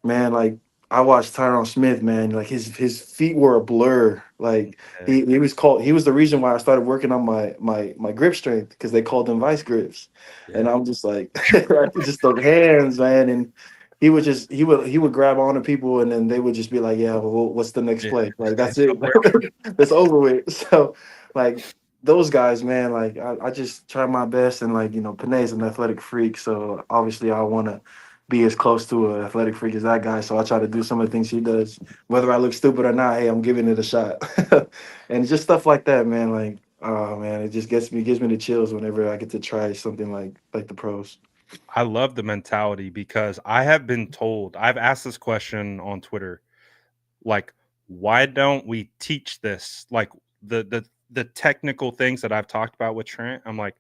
man, like, I watched Tyron Smith, man. Like, his feet were a blur. Like, Yeah. he was the reason why I started working on my grip strength, because they called them vice grips. And Yeah. I'm just like, just those hands, man. And he would grab onto people, and then they would just be like, yeah, well, what's the next Yeah. play? Like, that's It's it. over. That's over with. So, like, those guys, man, like, I just try my best. And like, Panay's an athletic freak, so obviously I want to be as close to an athletic freak as that guy. So I try to do some of the things he does, whether I look stupid or not. Hey, I'm giving it a shot, and just stuff like that, man. Like, oh man, it just gives me the chills whenever I get to try something like the pros. I love the mentality because I have been told, I've asked this question on Twitter, like, why don't we teach this? Like, the the technical things that I've talked about with Trent, I'm like,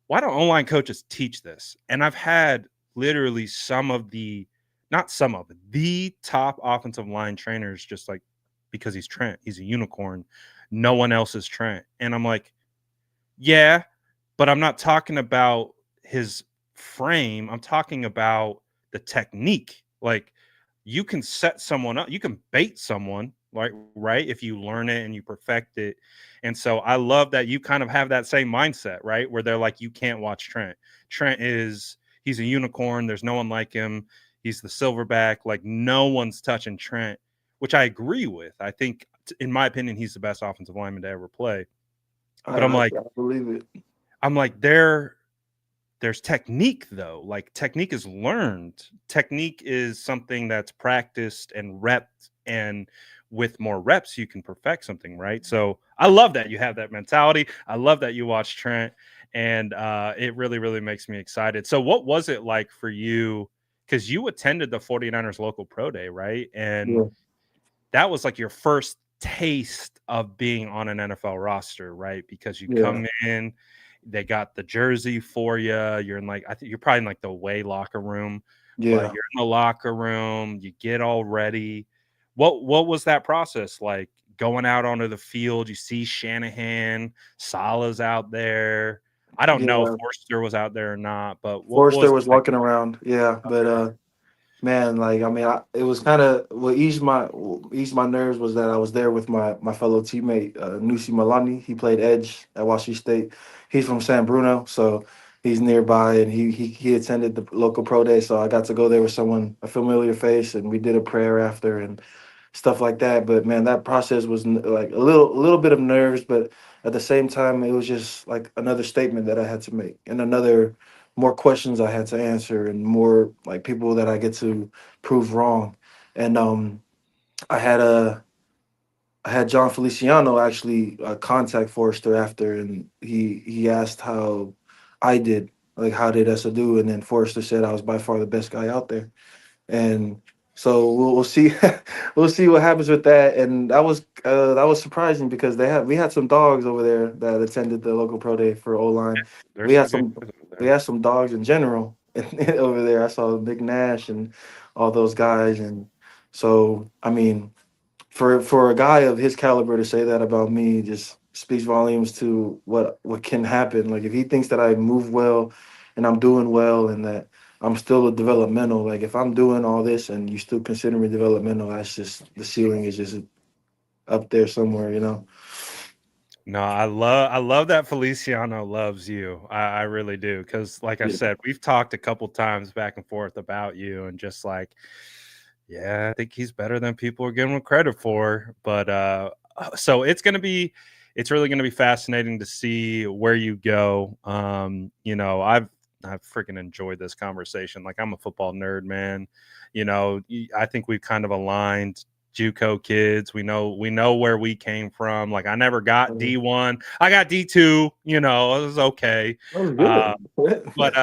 why don't online coaches teach this? And I've had literally some of the, not some of the top offensive line trainers, just like, because he's Trent, he's a unicorn. No one else is Trent. And I'm like, yeah, but I'm not talking about his frame. I'm talking about the technique. Like, you can set someone up, you can bait someone, like, right, if you learn it and you perfect it. And so I love that you kind of have that same mindset, right? Where they're like, you can't watch Trent. Trent is he's a unicorn. There's no one like him. He's the silverback. Like, no one's touching Trent, which I agree with. I think, in my opinion, he's the best offensive lineman to ever play. I, But I'm I, like, I believe it. there's technique though. Like, technique is learned. Technique is something that's practiced and repped, and with more reps you can perfect something, right? So I love that you have that mentality. I love that you watch Trent, and it really, really makes me excited. So what was it like for you, because you attended the 49ers local pro day, right? And Yeah, that was like your first taste of being on an NFL roster, right? Because you yeah, come in, they got the jersey for you. You're in, like, I think you're probably in like the away locker room, but yeah. you're in the locker room, you get all ready. What was that process like, going out onto the field? You see Shanahan, Salah's out there. I don't know if Yeah. Forster was out there or not, but what Forrester was it was like? walking around. Yeah, but Okay. man, like I mean, it was kind of what eased my nerves was that I was there with my fellow teammate Nusi Malani. He played edge at Washington State. He's from San Bruno, so he's nearby, and he attended the local pro day. So I got to go there with someone, a familiar face, and we did a prayer after and stuff like that. But man, that process was like a little bit of nerves, but at the same time, it was just like another statement that I had to make and another more questions I had to answer and more like people that I get to prove wrong. And I had a I had John Feliciano actually contact Forrester after, and he asked how I did, like how did Essa do, and then Forrester said I was by far the best guy out there, and so we'll see we'll see what happens with that. And that was surprising because we had some dogs over there that attended the local pro day for O line. We There's had some good some guys over we there. had some dogs in general over there. I saw Big Nash and all those guys, and so I mean, for a guy of his caliber to say that about me just speaks volumes to what can happen. Like if he thinks that I move well and I'm doing well and that I'm still a developmental, like if I'm doing all this and you still consider me developmental, that's just the ceiling is just up there somewhere, you know. No, I love that Feliciano loves you. I really do, because like I Yeah. said, we've talked a couple times back and forth about you, and just like, yeah, I think he's better than people are giving him credit for. But so it's really gonna be fascinating to see where you go. I've freaking enjoyed this conversation. Like, I'm a football nerd, man. I think we've kind of aligned. JUCO kids, we know where we came from. Like, I never got That D1. I got D2. It was okay. was Uh, good. but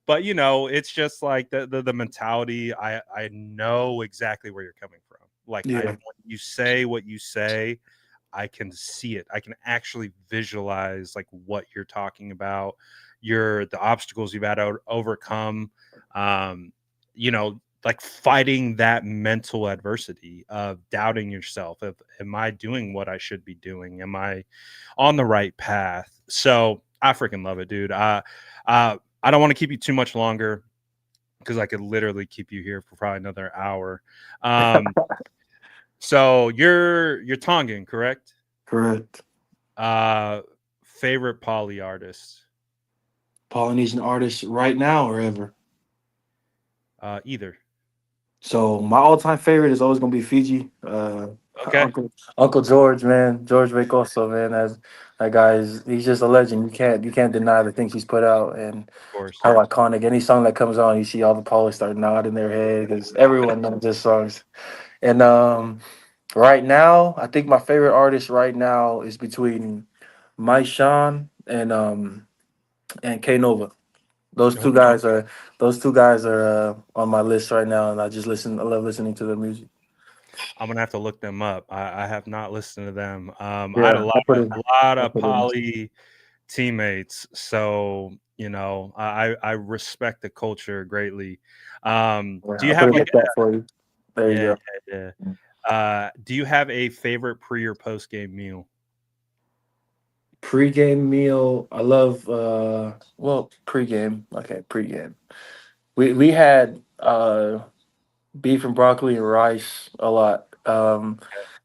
it's just like the mentality. I know exactly where you're coming from. Like, I Yeah. when you say what you say, I can see it. I can actually visualize like what you're talking about. The obstacles you've had to overcome. Like, fighting that mental adversity of doubting yourself. Of, am I doing what I should be doing? Am I on the right path? So I freaking love it, dude. I don't want to keep you too much longer, because I could literally keep you here for probably another hour. Um, so you're Tongan, correct? Correct. Uh, Favorite poly artist? Polynesian artist right now or ever. Either. So my all-time favorite is always gonna be Fiji. Okay, Uncle George, man, George Vacoso, man. As that guy is, he's just a legend. You can't deny the things he's put out and of course. how iconic. Any song that comes on, you see all the polis start nodding their head because everyone knows his songs. And right now, I think my favorite artist right now is between Mike Sean and K Nova. Those two Okay. guys are those two guys are on my list right now, and I love listening to their music. I'm gonna have to look them up. I have not listened to them. I had Yeah, a lot I of put it in. poly teammates, so I respect the culture greatly. Yeah, Do you I put have it in like the chat for you. There you yeah, go. yeah, yeah. Do you have a favorite pre or post game meal? Pre-game meal. I love well, pre-game. Okay, pre-game. We had beef and broccoli and rice a lot.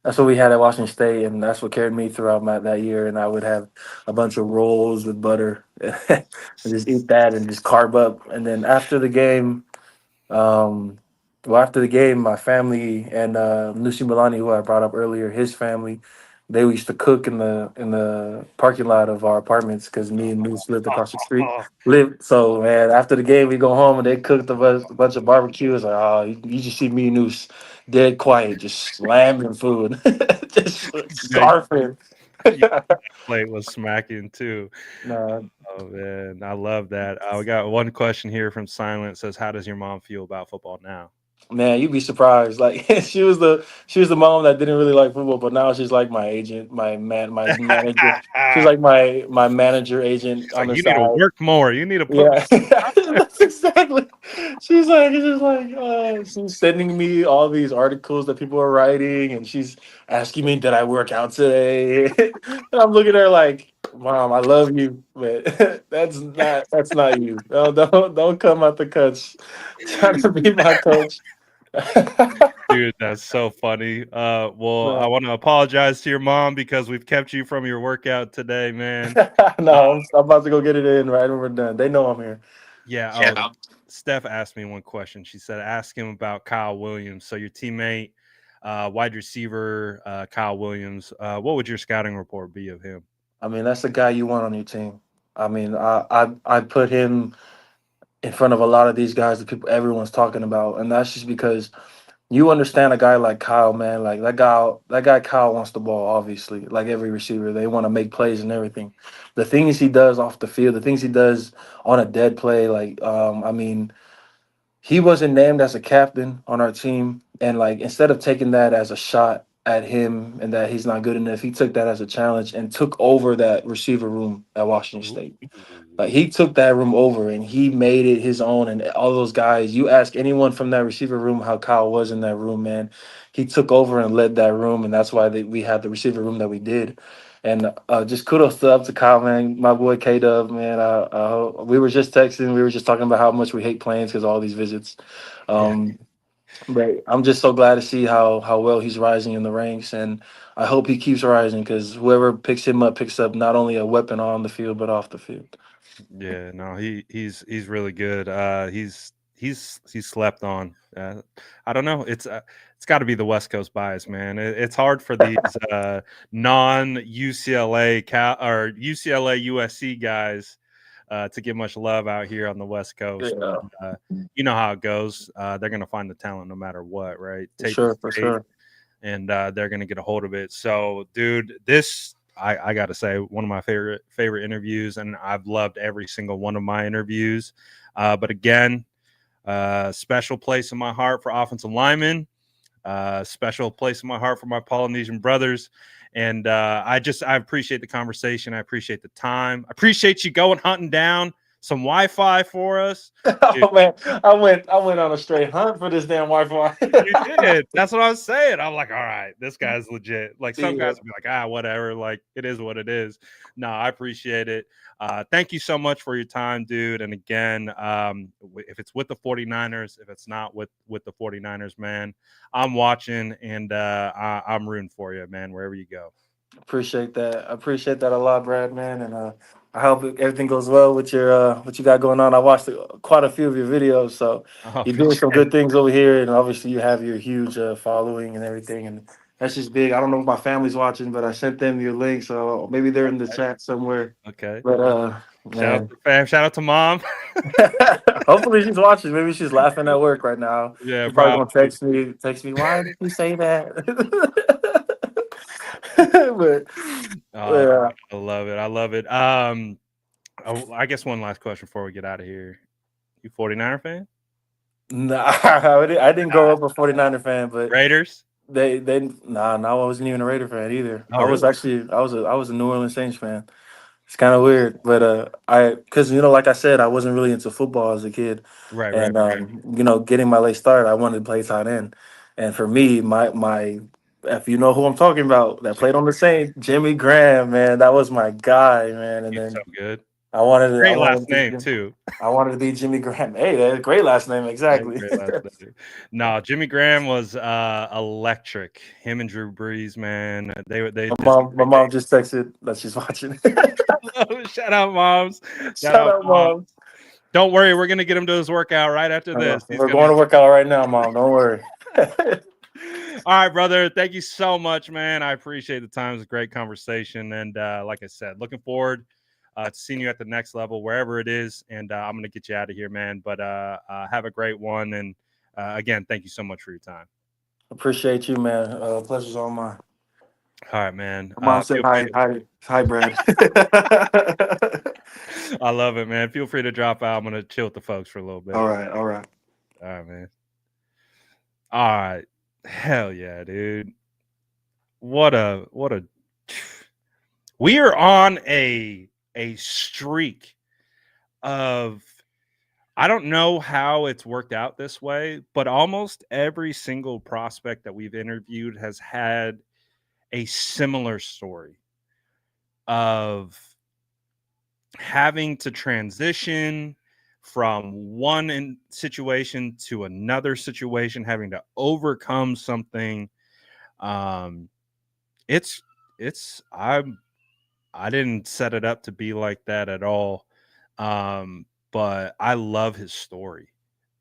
That's what we had at Washington State, and that's what carried me throughout that year. And I would have a bunch of rolls with butter and just eat that and just carb up. And then after the game, Um, well, after the game, my family and Lucy Milani, who I brought up earlier, his family, they used to cook in the parking lot of our apartments because me and Lucy lived across the street. Live so man. After the game, we go home and they cooked a bunch of barbecue. It's like, oh, you just see me and Luce dead quiet, just slamming food, just Yeah, scarfing. yeah, plate was smacking too. Nah, Oh man, I love that. We got one question here from Silent. Says, "How does your mom feel about football now?" man, you'd be surprised. Like she was the mom that didn't really like football, but now she's like my agent, my manager. She's like my manager agent She's on like, the "You need to side. work more. You need to put Yeah, out there." that's exactly. She's sending me all these articles that people are writing, and she's asking me, "Did I work out today?" And I'm looking at her like, "Mom, I love you, but that's not you. Don't come out the cuts trying to be my coach." Dude, that's so funny. Well, I No, want to apologize to your mom because we've kept you from your workout today, man. Uh, no, I'm about to go get it in right when we're done. They know I'm here. yeah. Oh, Steph asked me one question. She said, "Ask him about Kyle Williams." So your teammate, wide receiver, Kyle Williams. What would your scouting report be of him? I mean, that's the guy you want on your team. I mean, I put him in front of a lot of these guys that people everyone's talking about, and that's just because you understand a guy like Kyle, man. Like that guy Kyle wants the ball. Obviously, like every receiver, they want to make plays and everything. The things he does off the field, the things he does on a dead play, like I mean, he wasn't named as a captain on our team, and like instead of taking that as a shot at him and that he's not good enough, he took that as a challenge and took over that receiver room at Washington Ooh. State. Like he took that room over and he made it his own. And all those guys, you ask anyone from that receiver room how Kyle was in that room, man. He took over and led that room, and that's why we had the receiver room that we did. And just kudos up to Kyle, man. My boy K Dub, man. We were just texting. We were just talking about how much we hate planes because of all these visits. Yeah. Um, but I'm just so glad to see how well he's rising in the ranks, and I hope he keeps rising because whoever picks him up picks up not only a weapon on the field but off the field. Yeah, no, he's really good. He's slept on. I don't know. It's got to be the West Coast bias, man. It's hard for these non UCLA Cal or UCLA USC guys to get much love out here on the West Coast. Yeah, You know how it goes. They're gonna find the talent no matter what, right? for Tape is sure, for tape, sure. and they're gonna get a hold of it. So, dude, this I got to say one of my favorite interviews, and I've loved every single one of my interviews. But again, special place in my heart for offensive linemen. Special place in my heart for my Polynesian brothers. And I appreciate the conversation. I appreciate the time. I appreciate you going hunting down some Wi-Fi for us. Dude, Oh man, I went on a straight hunt for this damn Wi-Fi. you did. That's what I was saying. I'm like, all right, this guy's legit. Like some Yeah, guys will be like, whatever. Like it is what it is. No, I appreciate it. Thank you so much for your time, dude. And again, if it's with the 49ers, if it's not with the 49ers, man, I'm watching and I'm rooting for you, man, wherever you go. appreciate that. I appreciate that a lot, Brad, man, and I hope everything goes well with your what you got going on. I watched quite a few of your videos, so Oh, you're doing appreciate some it. good things over here, and obviously you have your huge following and everything, and that's just big. I don't know if my family's watching, but I sent them your link, so maybe they're in the chat somewhere. Okay. But Shout out man, to fam. Shout out to mom. hopefully she's watching. Maybe she's laughing at work right now. Yeah, She's probably probably. gonna text me. Why did you say that? But Oh, yeah, I love it. I love it. I guess one last question before we get out of here. You 49er fan? nah, I didn't grow up a 49er fan, but Raiders? nah, I wasn't even a Raider fan either. Oh, I was really? actually I was a New Orleans Saints fan. It's kind of weird, but I because like I said, I wasn't really into football as a kid, Right, right. and getting my late start, I wanted to play tight end, and for me, my if you know who I'm talking about that played on the Saints, Jimmy Graham, man, that was my guy, man, and He's so then good. I Great wanted last to name be too. I wanted to be Jimmy Graham. Hey, that's a great last name, That's exactly. great last name. No, Jimmy Graham was electric. Him and Drew Brees, man. They did some My great mom just texted that she's watching. things. Shout out, moms. Shout Shout out, out, mom. mom. Don't worry, we're gonna get him to his workout right after this. He's We're gonna going to work out right now, mom. Don't worry. All right, brother. Thank you so much, man. I appreciate the time. It was a great conversation. And like I said, looking forward to seeing you at the next level, wherever it is. And I'm going to get you out of here, man. But have a great one. And again, thank you so much for your time. Appreciate you, man. Pleasure's all mine. All right, man. Mom said Feel free hi, to. hi, Brad. I love it, man. Feel free to drop out. I'm going to chill with the folks for a little bit. All right, all right. All right, man. All right. Hell yeah, dude. What a we are on a streak of I don't know how it's worked out this way, but almost every single prospect that we've interviewed has had a similar story of having to transition from situation to another situation, having to overcome something. Um, it's it's I didn't set it up to be like that at all. But I love his story.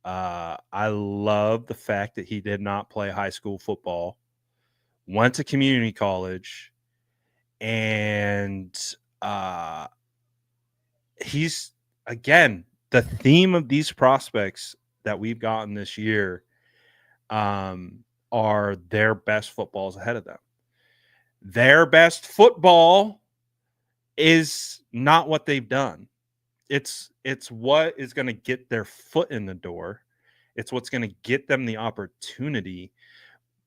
I love the fact that he did not play high school football, went to community college, and uh, he's again the theme of these prospects that we've gotten this year are their best footballs ahead of them. Their best football is not what they've done. It's what is going to get their foot in the door. It's what's going to get them the opportunity.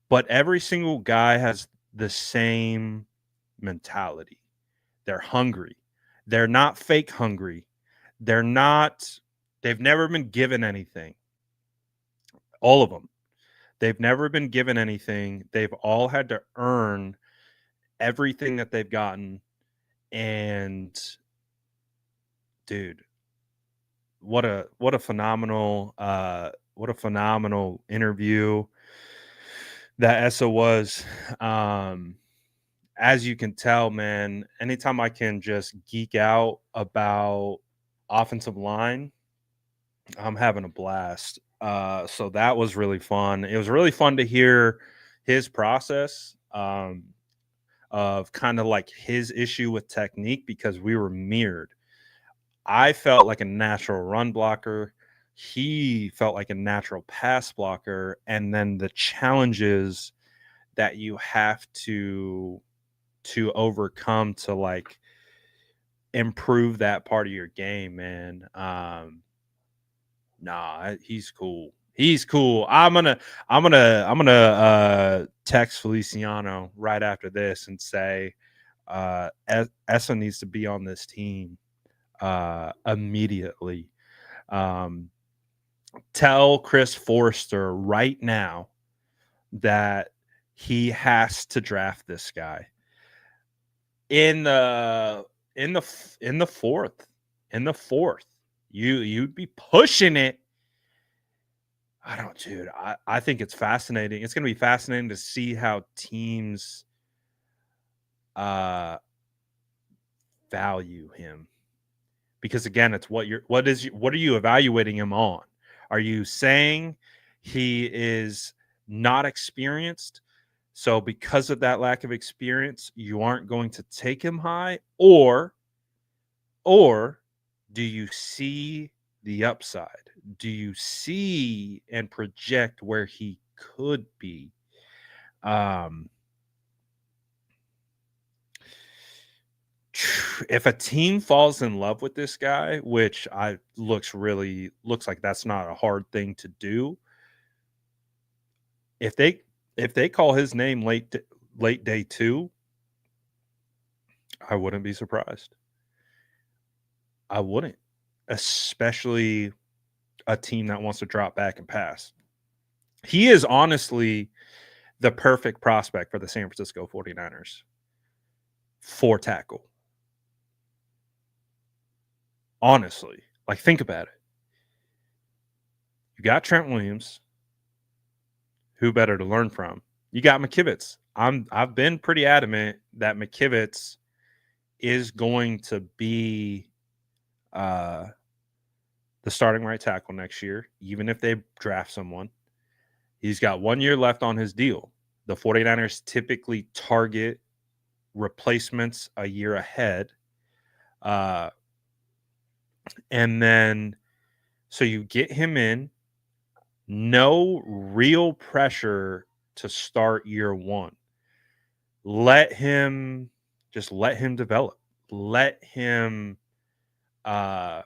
But every single guy has the same mentality. They're hungry. They're not fake hungry. They're not they've never been given anything. All of them. They've never been given anything. They've all had to earn everything that they've gotten. And dude, what a phenomenal interview that Essa was. As you can tell, man, anytime I can just geek out about offensive line, I'm having a blast. So that was really fun. It was really fun to hear his process of kind of like his issue with technique because we were mirrored. I felt like a natural run blocker. He felt like a natural pass blocker. And then the challenges that you have to overcome to like improve that part of your game, man. Nah, he's cool. He's cool. I'm gonna text Feliciano right after this and say Essa needs to be on this team immediately. Um, tell Chris Forster right now that he has to draft this guy in the in the fourth. In the fourth, you'd be pushing it. I don't, dude. I think it's fascinating. It's going to be fascinating to see how teams uh value him because again, it's what are you evaluating him on? Are you saying he is not experienced? So because of that lack of experience, you aren't going to take him high, or do you see the upside? Do you see and project where he could be? Um, if a team falls in love with this guy, which I looks like that's not a hard thing to do, if they If they call his name late day 2, I wouldn't be surprised. I wouldn't, especially a team that wants to drop back and pass. He is honestly the perfect prospect for the San Francisco 49ers for tackle. Honestly, like think about it. You got Trent Williams, who better to learn from? You got McKivitz. I've been pretty adamant that McKivitz is going to be uh, the starting right tackle next year, even if they draft someone. He's got 1 year left on his deal. The 49ers typically target replacements a year ahead. Uh, and then, so you get him in, no real pressure to start year 1. Let him let him develop. Let him uh,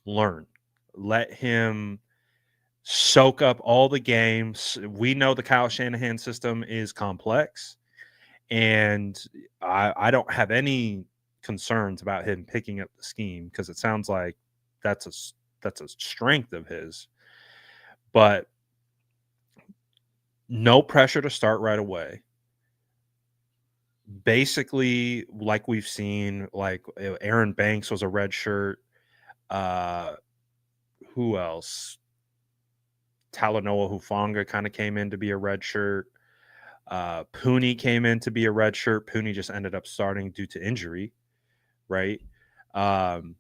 learn. Let him soak up all the games. We know the Kyle Shanahan system is complex, and I don't have any concerns about him picking up the scheme because it sounds like that's a that's a strength of his. But no pressure to start right away. Basically, like we've seen, like Aaron Banks was a red shirt. Uh, who else? Talanoa Hufanga kind of came in to be a red shirt. Pooney came in to be a red shirt. Pooney just ended up starting due to injury, right? Um,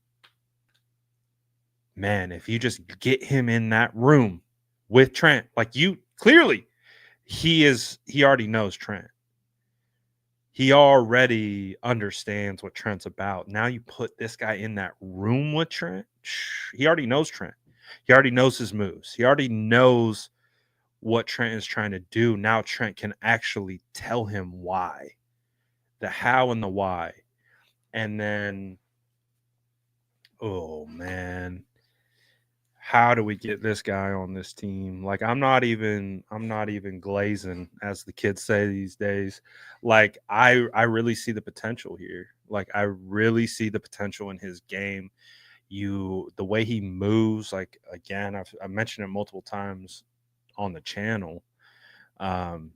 man, if you just get him in that room with Trent, like you clearly, he already knows Trent. He already understands what Trent's about. Now you put this guy in that room with Trent. He already knows Trent. He already knows his moves. He already knows what Trent is trying to do. Now Trent can actually tell him why, the how and the why. And then, oh man, how do we get this guy on this team? Like I'm not even glazing, as the kids say these days. Like I really see the potential here. Like I really see the potential in his game. The way he moves, like again, I mentioned it multiple times on the channel. Um,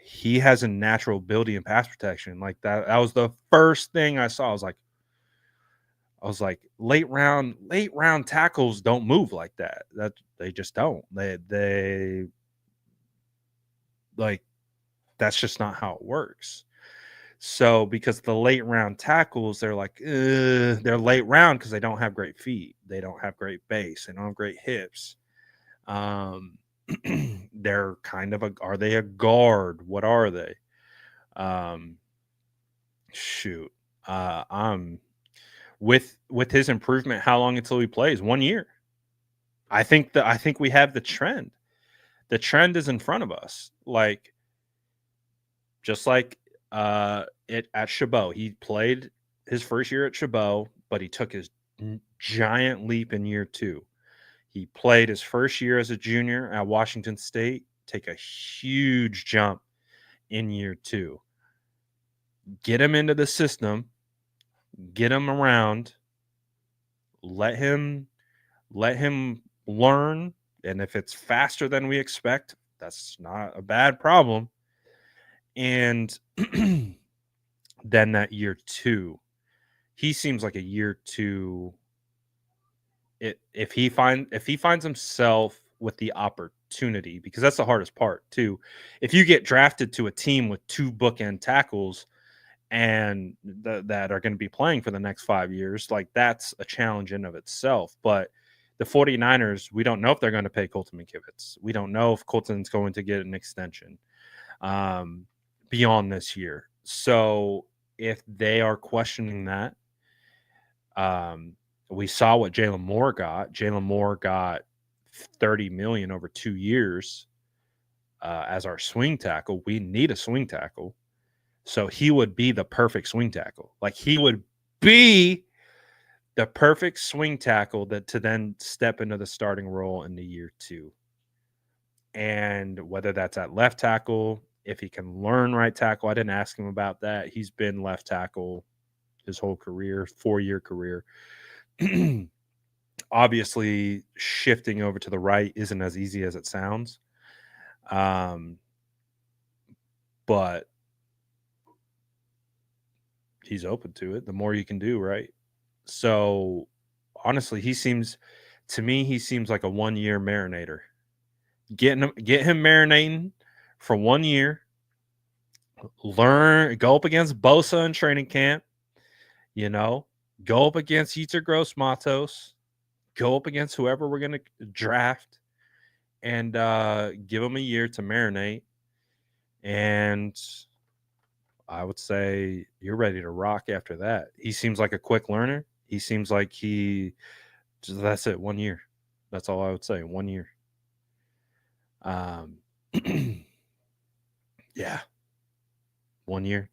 he has a natural ability in pass protection. Like that was the first thing I saw. I was like, late round tackles don't move like that. That they just don't. They like that's just not how it works. So because the late round tackles, they're like, they're late round because they don't have great feet, they don't have great base, they don't have great hips. Um, they're kind of are they a guard? What are they? Um, shoot, I'm with his improvement. How long until he plays? 1 year. I think we have the trend. The trend is in front of us. Like just like it at Chabot. He played his first year at Chabot, but he took his giant leap in year 2. He played his first year as a junior at Washington State, take a huge jump in year 2. Get him into the system, get him around, let him learn, and if it's faster than we expect, that's not a bad problem. And then that year 2, he seems like a year 2. If he finds himself with the opportunity, because that's the hardest part too. If you get drafted to a team with 2 bookend tackles and that are going to be playing for the next 5 years, like that's a challenge in of itself. But the 49ers, we don't know if they're going to pay Colton McKivitz. We don't know if Colton's going to get an extension beyond this year. So if they are questioning that, we saw what Jalen Moore got. Jalen Moore got 30 million over 2 years as our swing tackle. We need a swing tackle. So he would be the perfect swing tackle. Like he would be the perfect swing tackle that to then step into the starting role in the year 2. And whether that's at left tackle, if he can learn right tackle, I didn't ask him about that. He's been left tackle his whole career, 4-year career. Obviously, shifting over to the right isn't as easy as it sounds. But he's open to it. The more you can do, right? So honestly, to me, he seems like a 1-year marinator. Get him marinating for 1 year. Go up against Bosa in training camp. Go up against Yetur Gross Matos. Go up against whoever we're gonna draft, and give him a year to marinate. And I would say you're ready to rock after that. He seems like a quick learner. He seems like that's it, 1 year. That's all I would say, 1 year. Yeah, 1 year.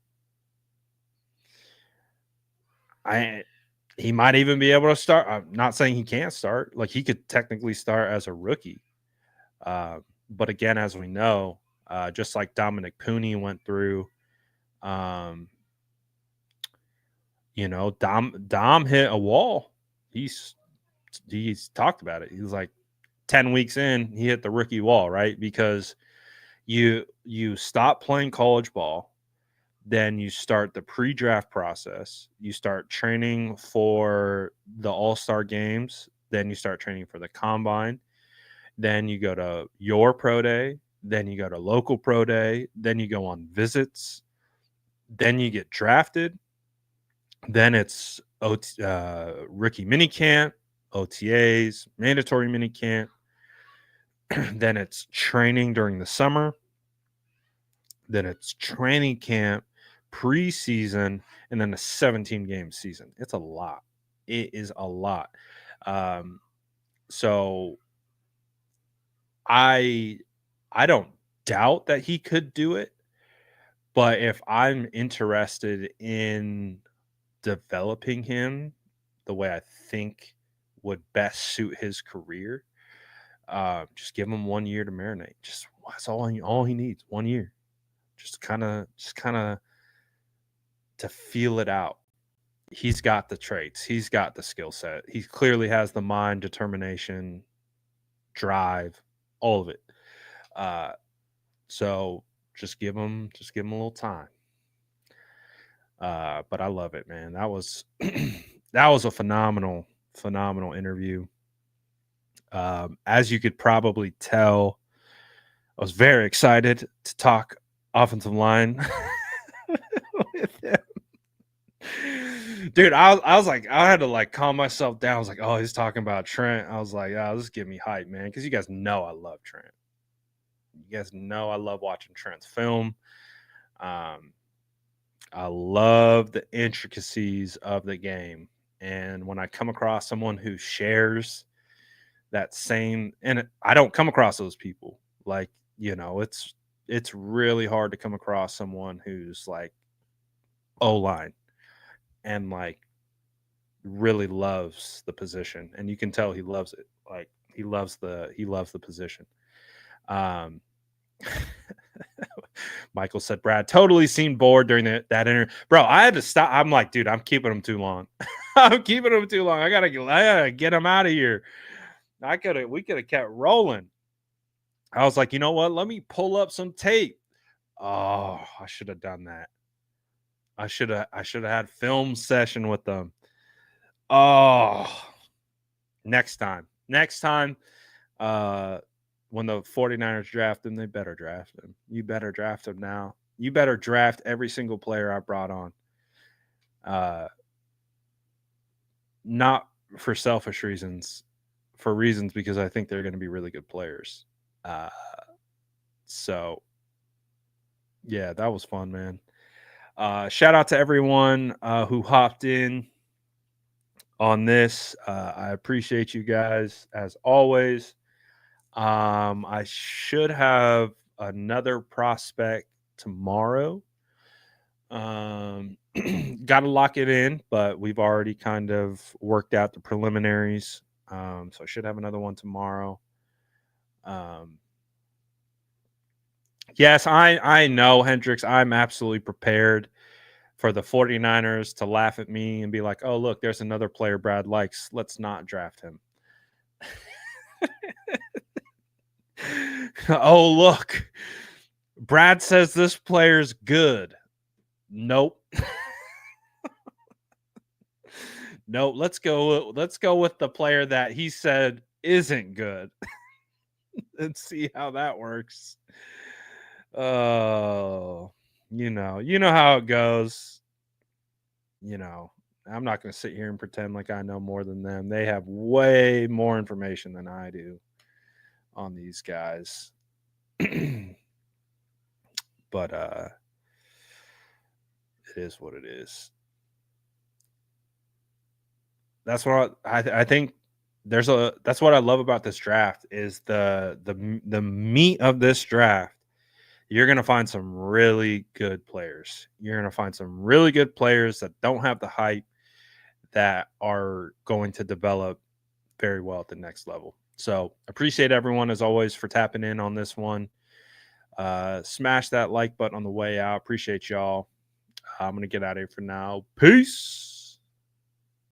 He might even be able to start. I'm not saying he can't start. Like, he could technically start as a rookie. But again, as we know, just like Dominic Pooney went through, Dom hit a wall. He's talked about it. He was like 10 weeks in, he hit the rookie wall, right? Because you stop playing college ball, then you start the pre-draft process, you start training for the all-star games, then you start training for the combine, then you go to your pro day, then you go to local pro day, then you go on visits, then you get drafted, then it's rookie mini camp, OTAs, mandatory mini camp, then it's training during the summer, then it's training camp, preseason, and then a 17-game season. It's a lot. It is a lot. So I don't doubt that he could do it, but if I'm interested in developing him the way I think would best suit his career, just give him 1 year to marinate. Just that's all he needs. 1 year. Just kind of to feel it out. He's got the traits. He's got the skill set. He clearly has the mind, determination, drive, all of it. So just give him a little time. But I love it, man. That was that was a phenomenal interview. As you could probably tell, I was very excited to talk offensive line with him. Dude, I was like, I had to like calm myself down. I was like, oh, he's talking about Trent. I was like, oh, this get me hype, man, because you guys know I love Trent. You guys know I love watching Trent's film. I love the intricacies of the game, and when I come across someone who shares that same, and I don't come across those people, like, it's really hard to come across someone who's like O-line and like really loves the position, and you can tell he loves it. Like, he loves the position. Michael said, Brad totally seemed bored during that interview. Bro, I had to stop. I'm like, dude, I'm keeping him too long. I'm keeping him too long. I gotta get him out of here. We could have kept rolling. I was like, you know what? Let me pull up some tape. Oh, I should have done that. I should have had film session with them. Oh, next time. When the 49ers draft him, they better draft him. You better draft him now. You better draft every single player I brought on. Not for selfish reasons, for reasons because I think they're going to be really good players. So, yeah, that was fun, man. Shout out to everyone who hopped in on this. I appreciate you guys as always. I should have another prospect tomorrow. Got to lock it in, but we've already kind of worked out the preliminaries. So I should have another one tomorrow. Yes, I know, Hendricks. I'm absolutely prepared for the 49ers to laugh at me and be like, oh, look, there's another player Brad likes. Let's not draft him. Oh, look. Brad says this player's good. Nope. Nope. Let's go with the player that he said isn't good and see how that works. Oh, you know how it goes. You know, I'm not going to sit here and pretend like I know more than them. They have way more information than I do on these guys. But it is what it is. That's what I think. That's what I love about this draft is the meat of this draft. You're gonna find some really good players. You're gonna find some really good players that don't have the hype that are going to develop very well at the next level. So appreciate everyone as always for tapping in on this one. Smash that like button on the way out. Appreciate y'all. I'm gonna get out of here for now. Peace.